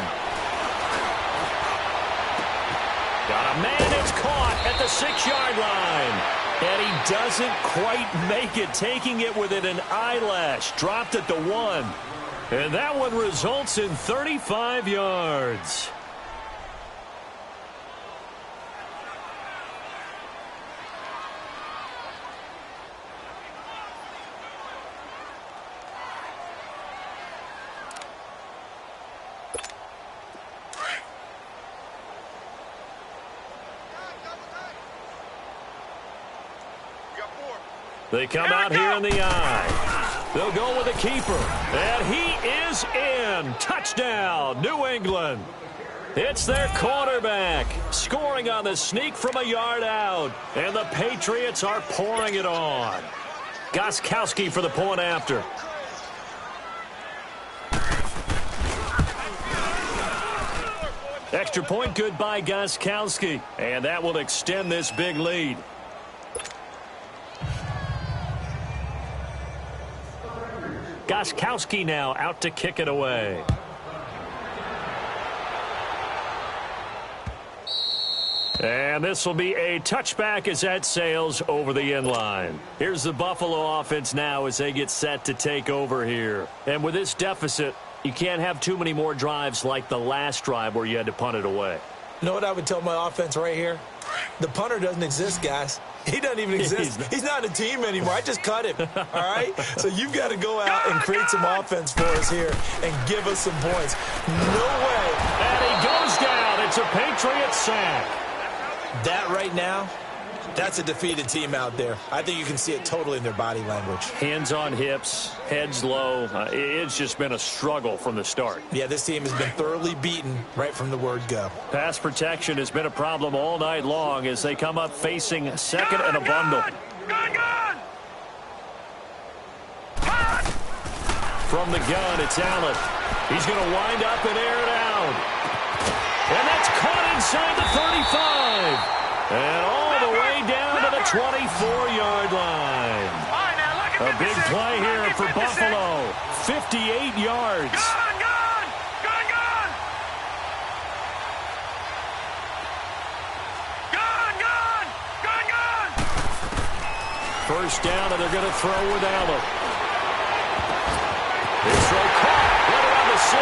Got a man, it's caught at the 6-yard line. And he doesn't quite make it, taking it within an eyelash. Dropped at the 1. And that one results in 35 yards. They come out here in the eye. They'll go with a keeper. And he is in. Touchdown, New England. It's their quarterback scoring on the sneak from a yard out. And the Patriots are pouring it on. Gostkowski for the point after. Extra point good by Gostkowski. And that will extend this big lead. Gostkowski now out to kick it away. And this will be a touchback as that sails over the end line. Here's the Buffalo offense now as they get set to take over here. And with this deficit, you can't have too many more drives like the last drive where you had to punt it away. You know what I would tell my offense right here? The punter doesn't exist, guys. He doesn't even exist. He's not a team anymore. I just cut him, all right? So you've got to go out and create some offense for us here and give us some points. No way. And he goes down. It's a Patriot sack. That right now, that's a defeated team out there. I think you can see it totally in their body language. Hands on hips, heads low. It's just been a struggle from the start. Yeah, this team has been thoroughly beaten right from the word go. Pass protection has been a problem all night long as they come up facing second and a bundle. From the gun, it's Allen. He's going to wind up and air it out. And that's caught inside the 35. And all the way down to the 24-yard line. A big play here for Buffalo. 58 yards. First down, and they're going to throw with Allen. This throw caught right around the 6.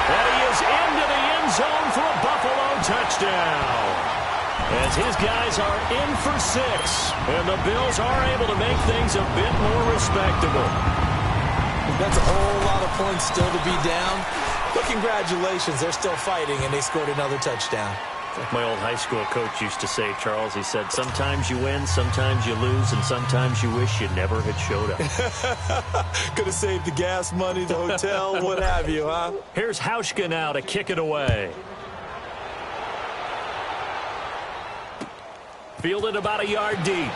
And he is into the end zone for a Buffalo touchdown. As his guys are in for 6. And the Bills are able to make things a bit more respectable. That's a whole lot of points still to be down. But congratulations, they're still fighting, and they scored another touchdown. Like my old high school coach used to say, Charles, he said, sometimes you win, sometimes you lose, and sometimes you wish you never had showed up. Could have saved the gas money, the hotel, what have you, huh? Here's Hauschka now to kick it away. Fielded about a yard deep.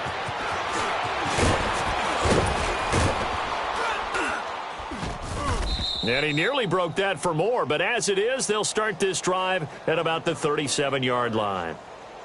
And he nearly broke that for more, but as it is, they'll start this drive at about the 37-yard line.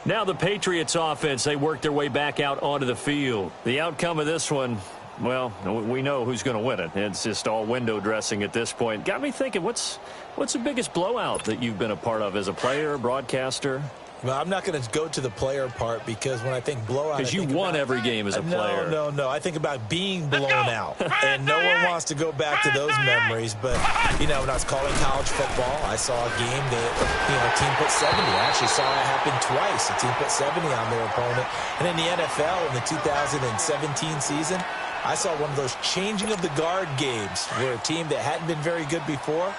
Now the Patriots offense, they work their way back out onto the field. The outcome of this one, well, we know who's going to win it. It's just all window dressing at this point. Got me thinking, what's the biggest blowout that you've been a part of as a player, broadcaster? Well, I'm not going to go to the player part because when I think blowout, because you won every game as a player. No. I think about being blown out, and no one wants to go back to those memories. But when I was calling college football, I saw a game that a team put 70. I actually saw it happen twice. A team put 70 on their opponent, and in the NFL in the 2017 season, I saw one of those changing of the guard games where a team that hadn't been very good before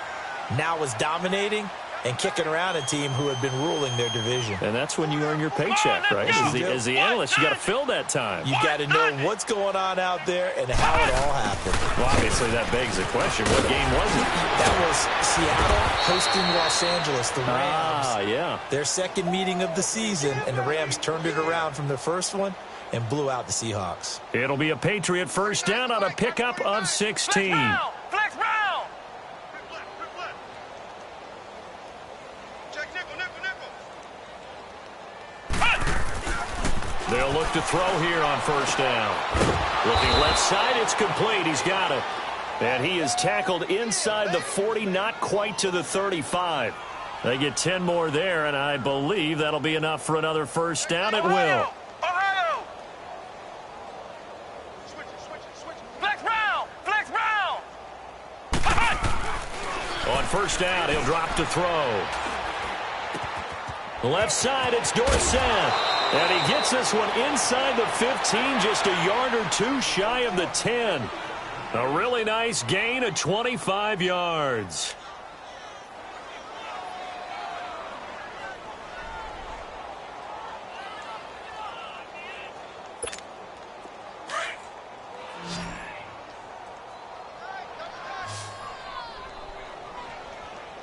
now was dominating and kicking around a team who had been ruling their division. And that's when you earn your paycheck, right? As the analyst, you got to fill that time. You got to know what's going on out there and how it all happened. Well, obviously, that begs the question, what game was it? That was Seattle hosting Los Angeles, the Rams. Ah, yeah. Their second meeting of the season, and the Rams turned it around from the first one and blew out the Seahawks. It'll be a Patriot first down on a pickup of 16. Flex round! They'll look to throw here on first down. Looking left side, it's complete. He's got it. And he is tackled inside the 40, not quite to the 35. They get 10 more there, and I believe that'll be enough for another first down. It will. Ohio! Switch it. Flex round! On first down, he'll drop to throw. Left side, it's Dorsett. And he gets this one inside the 15, just a yard or two shy of the 10. A really nice gain of 25 yards.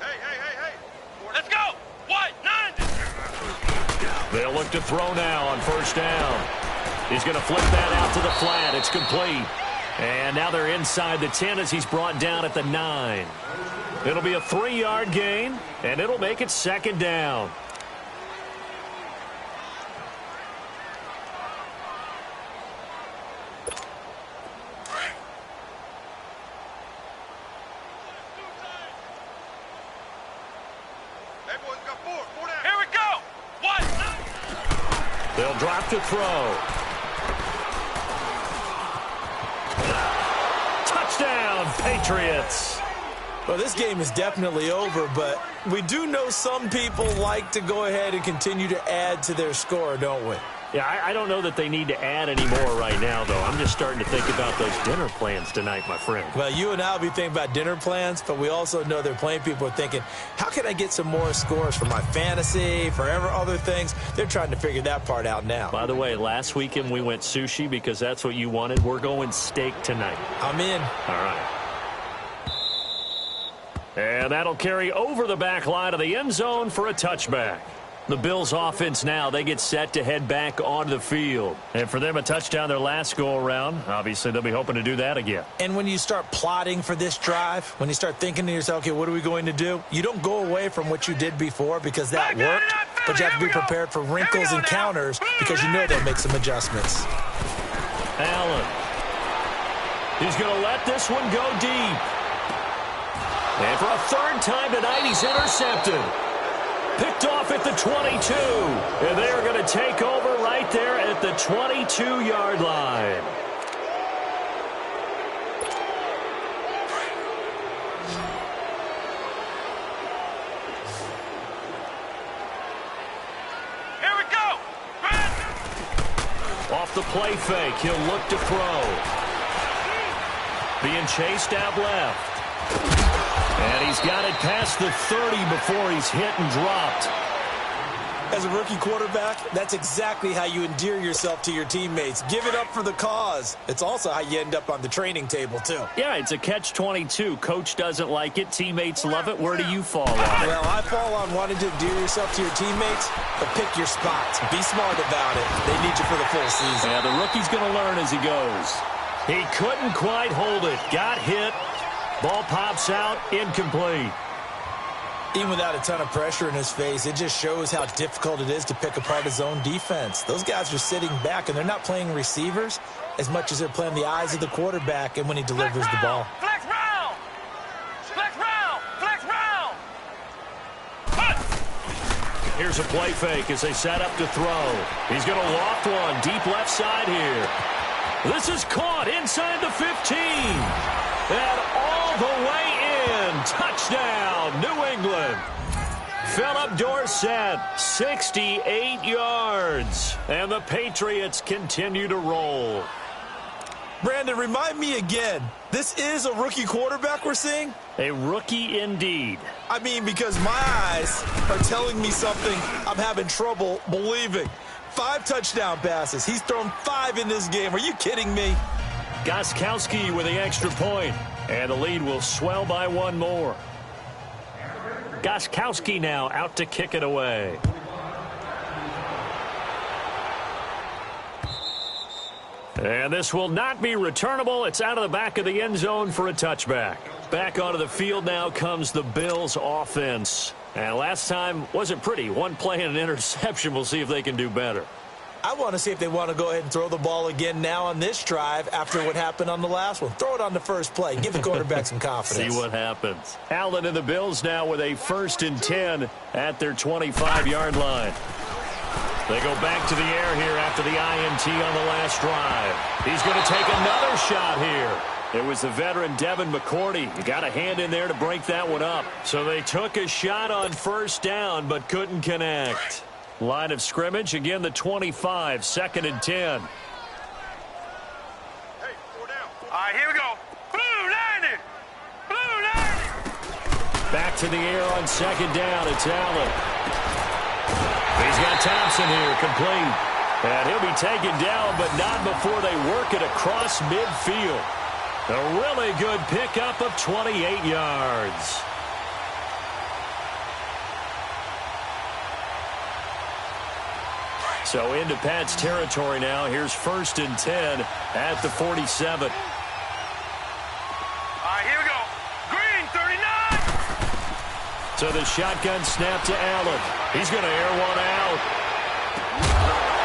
Hey. Let's go! What? 9! They'll look to throw now on first down. He's going to flip that out to the flat. It's complete. And now they're inside the 10 as he's brought down at the 9. It'll be a 3-yard gain, and it'll make it second down. Hey, boys, got 4 down. Here we go! What? They'll drop to throw. Touchdown, Patriots. Well, this game is definitely over, but we do know some people like to go ahead and continue to add to their score, don't we? Yeah, I don't know that they need to add any more right now, though. I'm just starting to think about those dinner plans tonight, my friend. Well, you and I will be thinking about dinner plans, but we also know they're playing people are thinking, how can I get some more scores for my fantasy, for other things? They're trying to figure that part out now. By the way, last weekend we went sushi because that's what you wanted. We're going steak tonight. I'm in. All right. And that'll carry over the back line of the end zone for a touchback. The Bills offense now, they get set to head back onto the field. And for them, a touchdown their last go-around. Obviously, they'll be hoping to do that again. And when you start plotting for this drive, when you start thinking to yourself, okay, what are we going to do? You don't go away from what you did before because that worked, but you have to be prepared for wrinkles and counters because you know they'll make some adjustments. Allen. He's going to let this one go deep. And for a third time tonight, he's intercepted. Picked off at the 22. And they are going to take over right there at the 22-yard line. Here we go! Off the play fake, he'll look to throw. Being chased out left. And he's got it past the 30 before he's hit and dropped. As a rookie quarterback, that's exactly how you endear yourself to your teammates. Give it up for the cause. It's also how you end up on the training table, too. Yeah, it's a catch-22. Coach doesn't like it. Teammates love it. Where do you fall on it? Well, I fall on wanting to endear yourself to your teammates, but pick your spots. Be smart about it. They need you for the full season. Yeah, the rookie's going to learn as he goes. He couldn't quite hold it. Got hit. Ball pops out, incomplete. Even without a ton of pressure in his face, it just shows how difficult it is to pick apart his own defense. Those guys are sitting back, and they're not playing receivers as much as they're playing the eyes of the quarterback and when he delivers the ball. Flex round! Flex round! Flex round! Here's a play fake as they set up to throw. He's going to loft one deep left side here. This is caught inside the 15. And all the way in. Touchdown, New England. Philip Dorsett, 68 yards. And the Patriots continue to roll. Brandon, remind me again, this is a rookie quarterback we're seeing? A rookie indeed. I mean, because my eyes are telling me something I'm having trouble believing. 5 touchdown passes. He's thrown 5 in this game. Are you kidding me? Gostkowski with the extra point. And the lead will swell by 1 more. Gostkowski now out to kick it away. And this will not be returnable. It's out of the back of the end zone for a touchback. Back onto the field now comes the Bills offense. And last time wasn't pretty. 1 play and an interception. We'll see if they can do better. I want to see if they want to go ahead and throw the ball again now on this drive after what happened on the last one. Throw it on the first play. Give the quarterback some confidence. See what happens. Allen and the Bills now with a 1st and 10 at their 25-yard line. They go back to the air here after the INT on the last drive. He's going to take another shot here. It was the veteran Devin McCourty. You got a hand in there to break that one up. So they took a shot on 1st down but couldn't connect. Line of scrimmage, again the 25, 2nd and 10. Hey, 4 down. All right, here we go. Blue 90! Blue 90! Back to the air on 2nd down. It's Allen. He's got Thompson here, complete. And he'll be taken down, but not before they work it across midfield. A really good pickup of 28 yards. So into Pat's territory now. Here's 1st and 10 at the 47. All right, here we go. Green, 39! So the shotgun snap to Allen. He's going to air one out.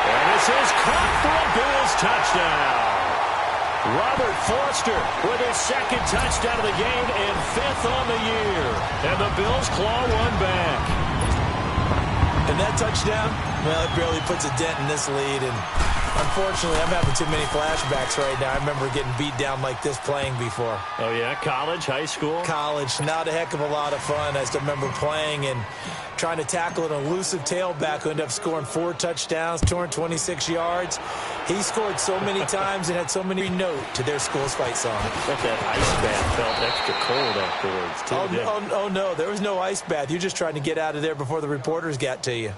And this is caught for a Bills touchdown. Robert Foster with his 2nd touchdown of the game and 5th on the year. And the Bills claw one back. And that touchdown, well, it barely puts a dent in this lead. And unfortunately, I'm having too many flashbacks right now. I remember getting beat down like this playing before. Oh, yeah? College, high school? College. Not a heck of a lot of fun. I still remember playing and trying to tackle an elusive tailback who ended up scoring 4 touchdowns, 226 yards. He scored so many times and had so many note to their school's fight song. But that ice bath felt extra cold afterwards, too. Oh, no. There was no ice bath. You're just trying to get out of there before the reporters got to you.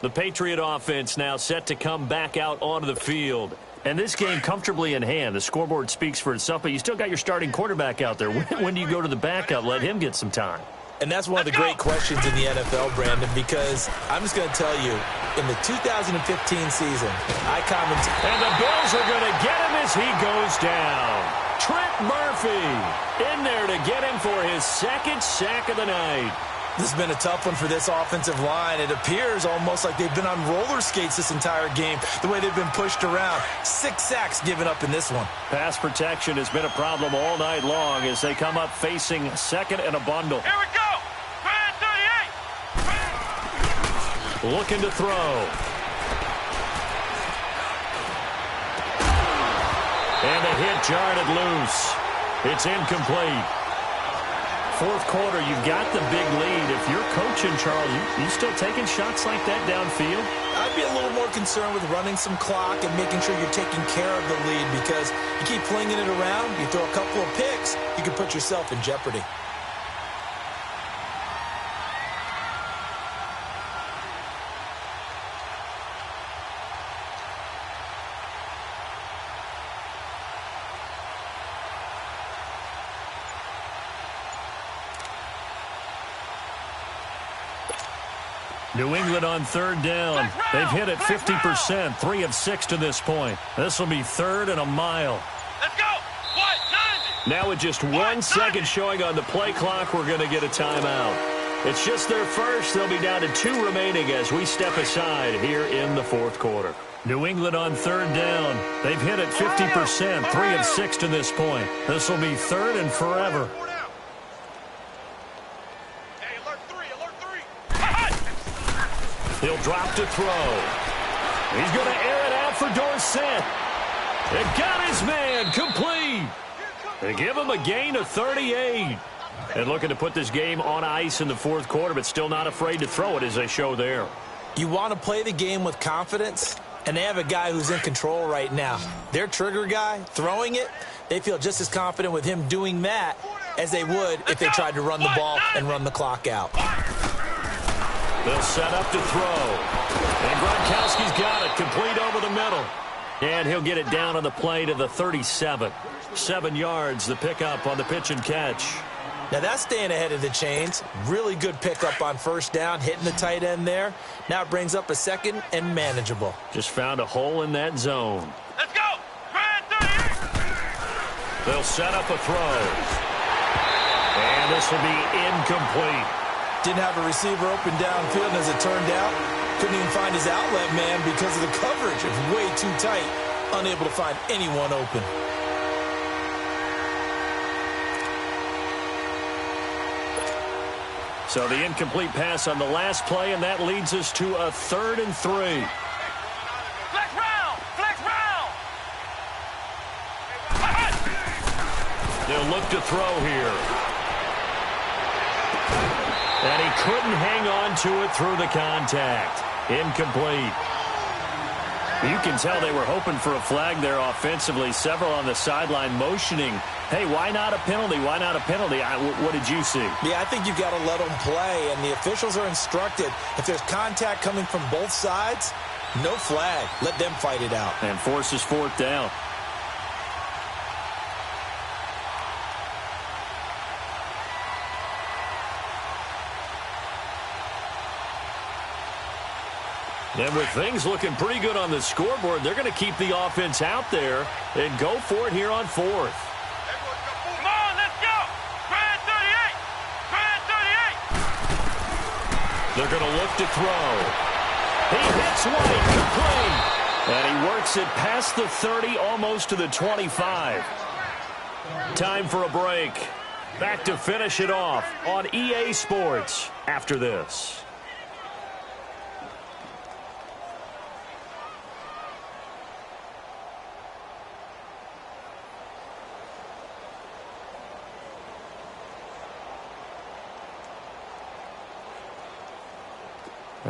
The Patriot offense now set to come back out onto the field. And this game comfortably in hand. The scoreboard speaks for itself, but you still got your starting quarterback out there. When do you go to the backup? Let him get some time. And that's one of the great questions in the NFL, Brandon, because I'm just going to tell you, in the 2015 season, I commented. And the Bills are going to get him as he goes down. Trent Murphy in there to get him for his 2nd sack of the night. This has been a tough one for this offensive line. It appears almost like they've been on roller skates this entire game, the way they've been pushed around. 6 sacks given up in this one. Pass protection has been a problem all night long as they come up facing 2nd and a bundle. Here we go! Red 38! Looking to throw. And the hit jarred it loose. It's incomplete. 4th quarter, you've got the big lead. If you're coaching, Charles, you still taking shots like that downfield? I'd be a little more concerned with running some clock and making sure you're taking care of the lead, because you keep flinging it around, you throw a couple of picks, you can put yourself in jeopardy. New England on 3rd down. They've hit it 50%, 3 of 6 to this point. This will be 3rd and a mile. Let's go! What? 90! Now with just 1 second showing on the play clock, we're going to get a timeout. It's just their first. They'll be down to 2 remaining as we step aside here in the fourth quarter. New England on third down. They've hit it 50%, 3 of 6 to this point. This will be third and forever. Hey, alert 3. He'll drop to throw. He's going to air it out for Dorsett. It got his man complete. They give him a gain of 38. And looking to put this game on ice in the fourth quarter, but still not afraid to throw it as they show there. You want to play the game with confidence, and they have a guy who's in control right now. Their trigger guy, throwing it, they feel just as confident with him doing that as they would if they tried to run the ball and run the clock out. They'll set up to throw. And Gronkowski's got it, complete over the middle. And he'll get it down on the play to the 37. 7 yards, the pickup on the pitch and catch. Now that's staying ahead of the chains. Really good pickup on first down, hitting the tight end there. Now it brings up a second and manageable. Just found a hole in that zone. Let's go. Grand 38. They'll set up a throw. And this will be incomplete. Didn't have a receiver open downfield, and as it turned out, couldn't even find his outlet man because of the coverage. It was way too tight, unable to find anyone open. So the incomplete pass on the last play, and that leads us to a 3rd and 3. Flex round. Flex round. They'll look to throw here. And he couldn't hang on to it through the contact. Incomplete. You can tell they were hoping for a flag there offensively. Several on the sideline motioning, hey, why not a penalty? Why not a penalty? What did you see? Yeah, I think you've got to let them play, and the officials are instructed. If there's contact coming from both sides, no flag. Let them fight it out. And forces 4th down. And with things looking pretty good on the scoreboard, they're going to keep the offense out there and go for it here on 4th. Come on, let's go. Grand 38. Grand 38. They're going to look to throw. He hits White, complete. And he works it past the 30, almost to the 25. Time for a break. Back to finish it off on EA Sports after this.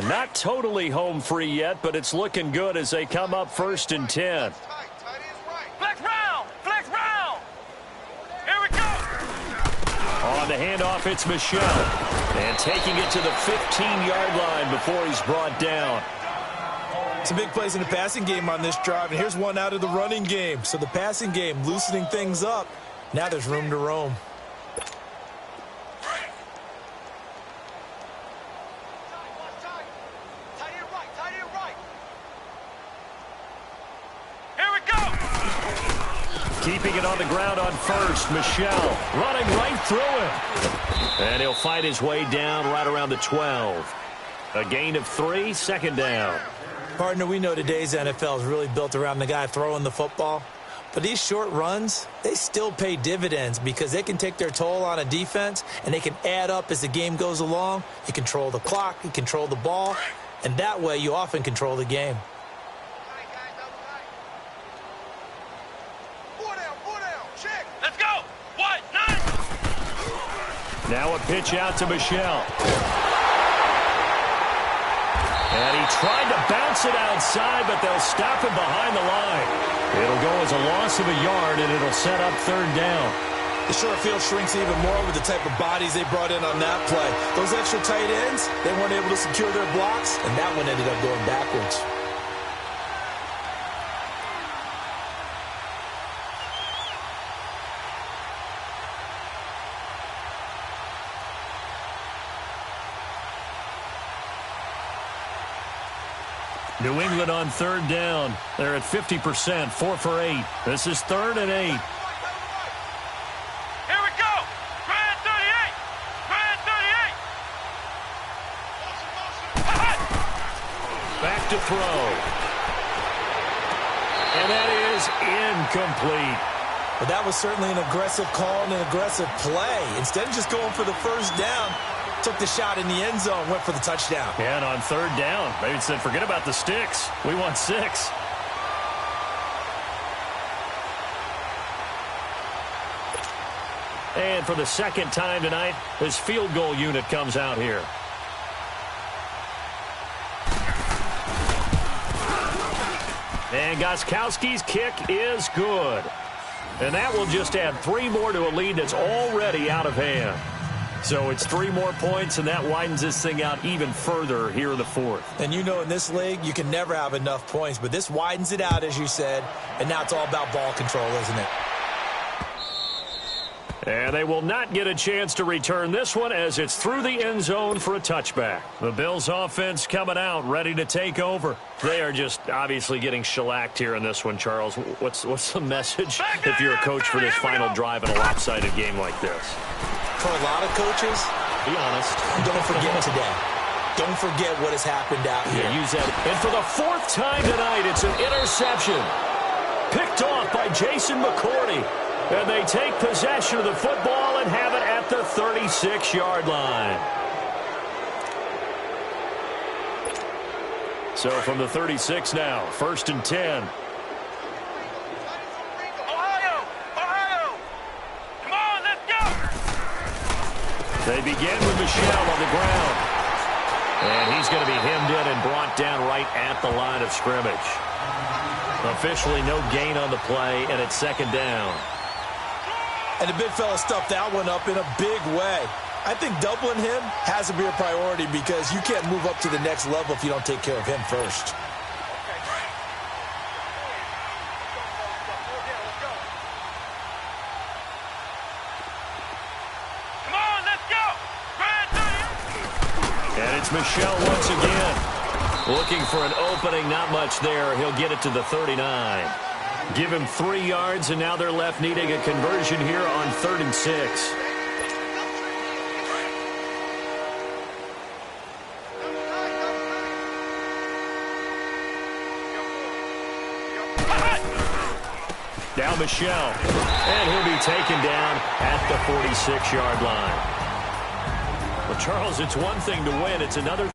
Not totally home free yet, but it's looking good as they come up 1st and 10. Flex round. Flex round. Here we go. On the handoff, it's Michel. And taking it to the 15-yard line before he's brought down. Some big plays in the passing game on this drive, and here's one out of the running game. So the passing game loosening things up. Now there's room to roam. Keeping it on the ground on first, Michel running right through it. And he'll fight his way down right around the 12. A gain of 3, 2nd down. Partner, we know today's NFL is really built around the guy throwing the football. But these short runs, they still pay dividends because they can take their toll on a defense, and they can add up as the game goes along. You control the clock, you control the ball, and that way you often control the game. Let's go. What? Nice. Now a pitch out to Michel. And he tried to bounce it outside, but they'll stop him behind the line. It'll go as a loss of a yard, and it'll set up 3rd down. The short field shrinks even more with the type of bodies they brought in on that play. Those extra tight ends, they weren't able to secure their blocks, and that one ended up going backwards. New England on 3rd down. They're at 50%, 4 for 8. This is 3rd and 8. Here we go. Grand 38. Grand 38. to throw. And that is incomplete. But that was certainly an aggressive call and an aggressive play. Instead of just going for the first down, took the shot in the end zone, went for the touchdown. And on third down, maybe said, forget about the sticks. We want 6. And for the second time tonight, his field goal unit comes out here. And Gostkowski's kick is good. And that will just add 3 more to a lead that's already out of hand. So it's 3 more points, and that widens this thing out even further here in the fourth. And you know in this league, you can never have enough points, but this widens it out, as you said, and now it's all about ball control, isn't it? And they will not get a chance to return this one as it's through the end zone for a touchback. The Bills offense coming out, ready to take over. They are just obviously getting shellacked here in this one, Charles. What's the message if you're a coach for this final drive in a lopsided game like this? For a lot of coaches, be honest, don't forget today. Don't forget what has happened out here. Yeah, use that. And for the 4th time tonight, it's an interception. Picked off by Jason McCourty. And they take possession of the football and have it at the 36-yard line. So from the 36 now, 1st and 10. Ohio! Come on, let's go! They begin with Michel on the ground. And he's going to be hemmed in and brought down right at the line of scrimmage. Officially no gain on the play, and it's 2nd down. And the big fella stuffed that one up in a big way. I think doubling him has to be a priority because you can't move up to the next level if you don't take care of him first. Come on, let's go! And it's Michel once again. Looking for an opening, not much there. He'll get it to the 39. Give him 3 yards, and now they're left needing a conversion here on 3rd and 6. Now Michel, and he'll be taken down at the 46-yard line. Well, Charles, it's one thing to win. It's another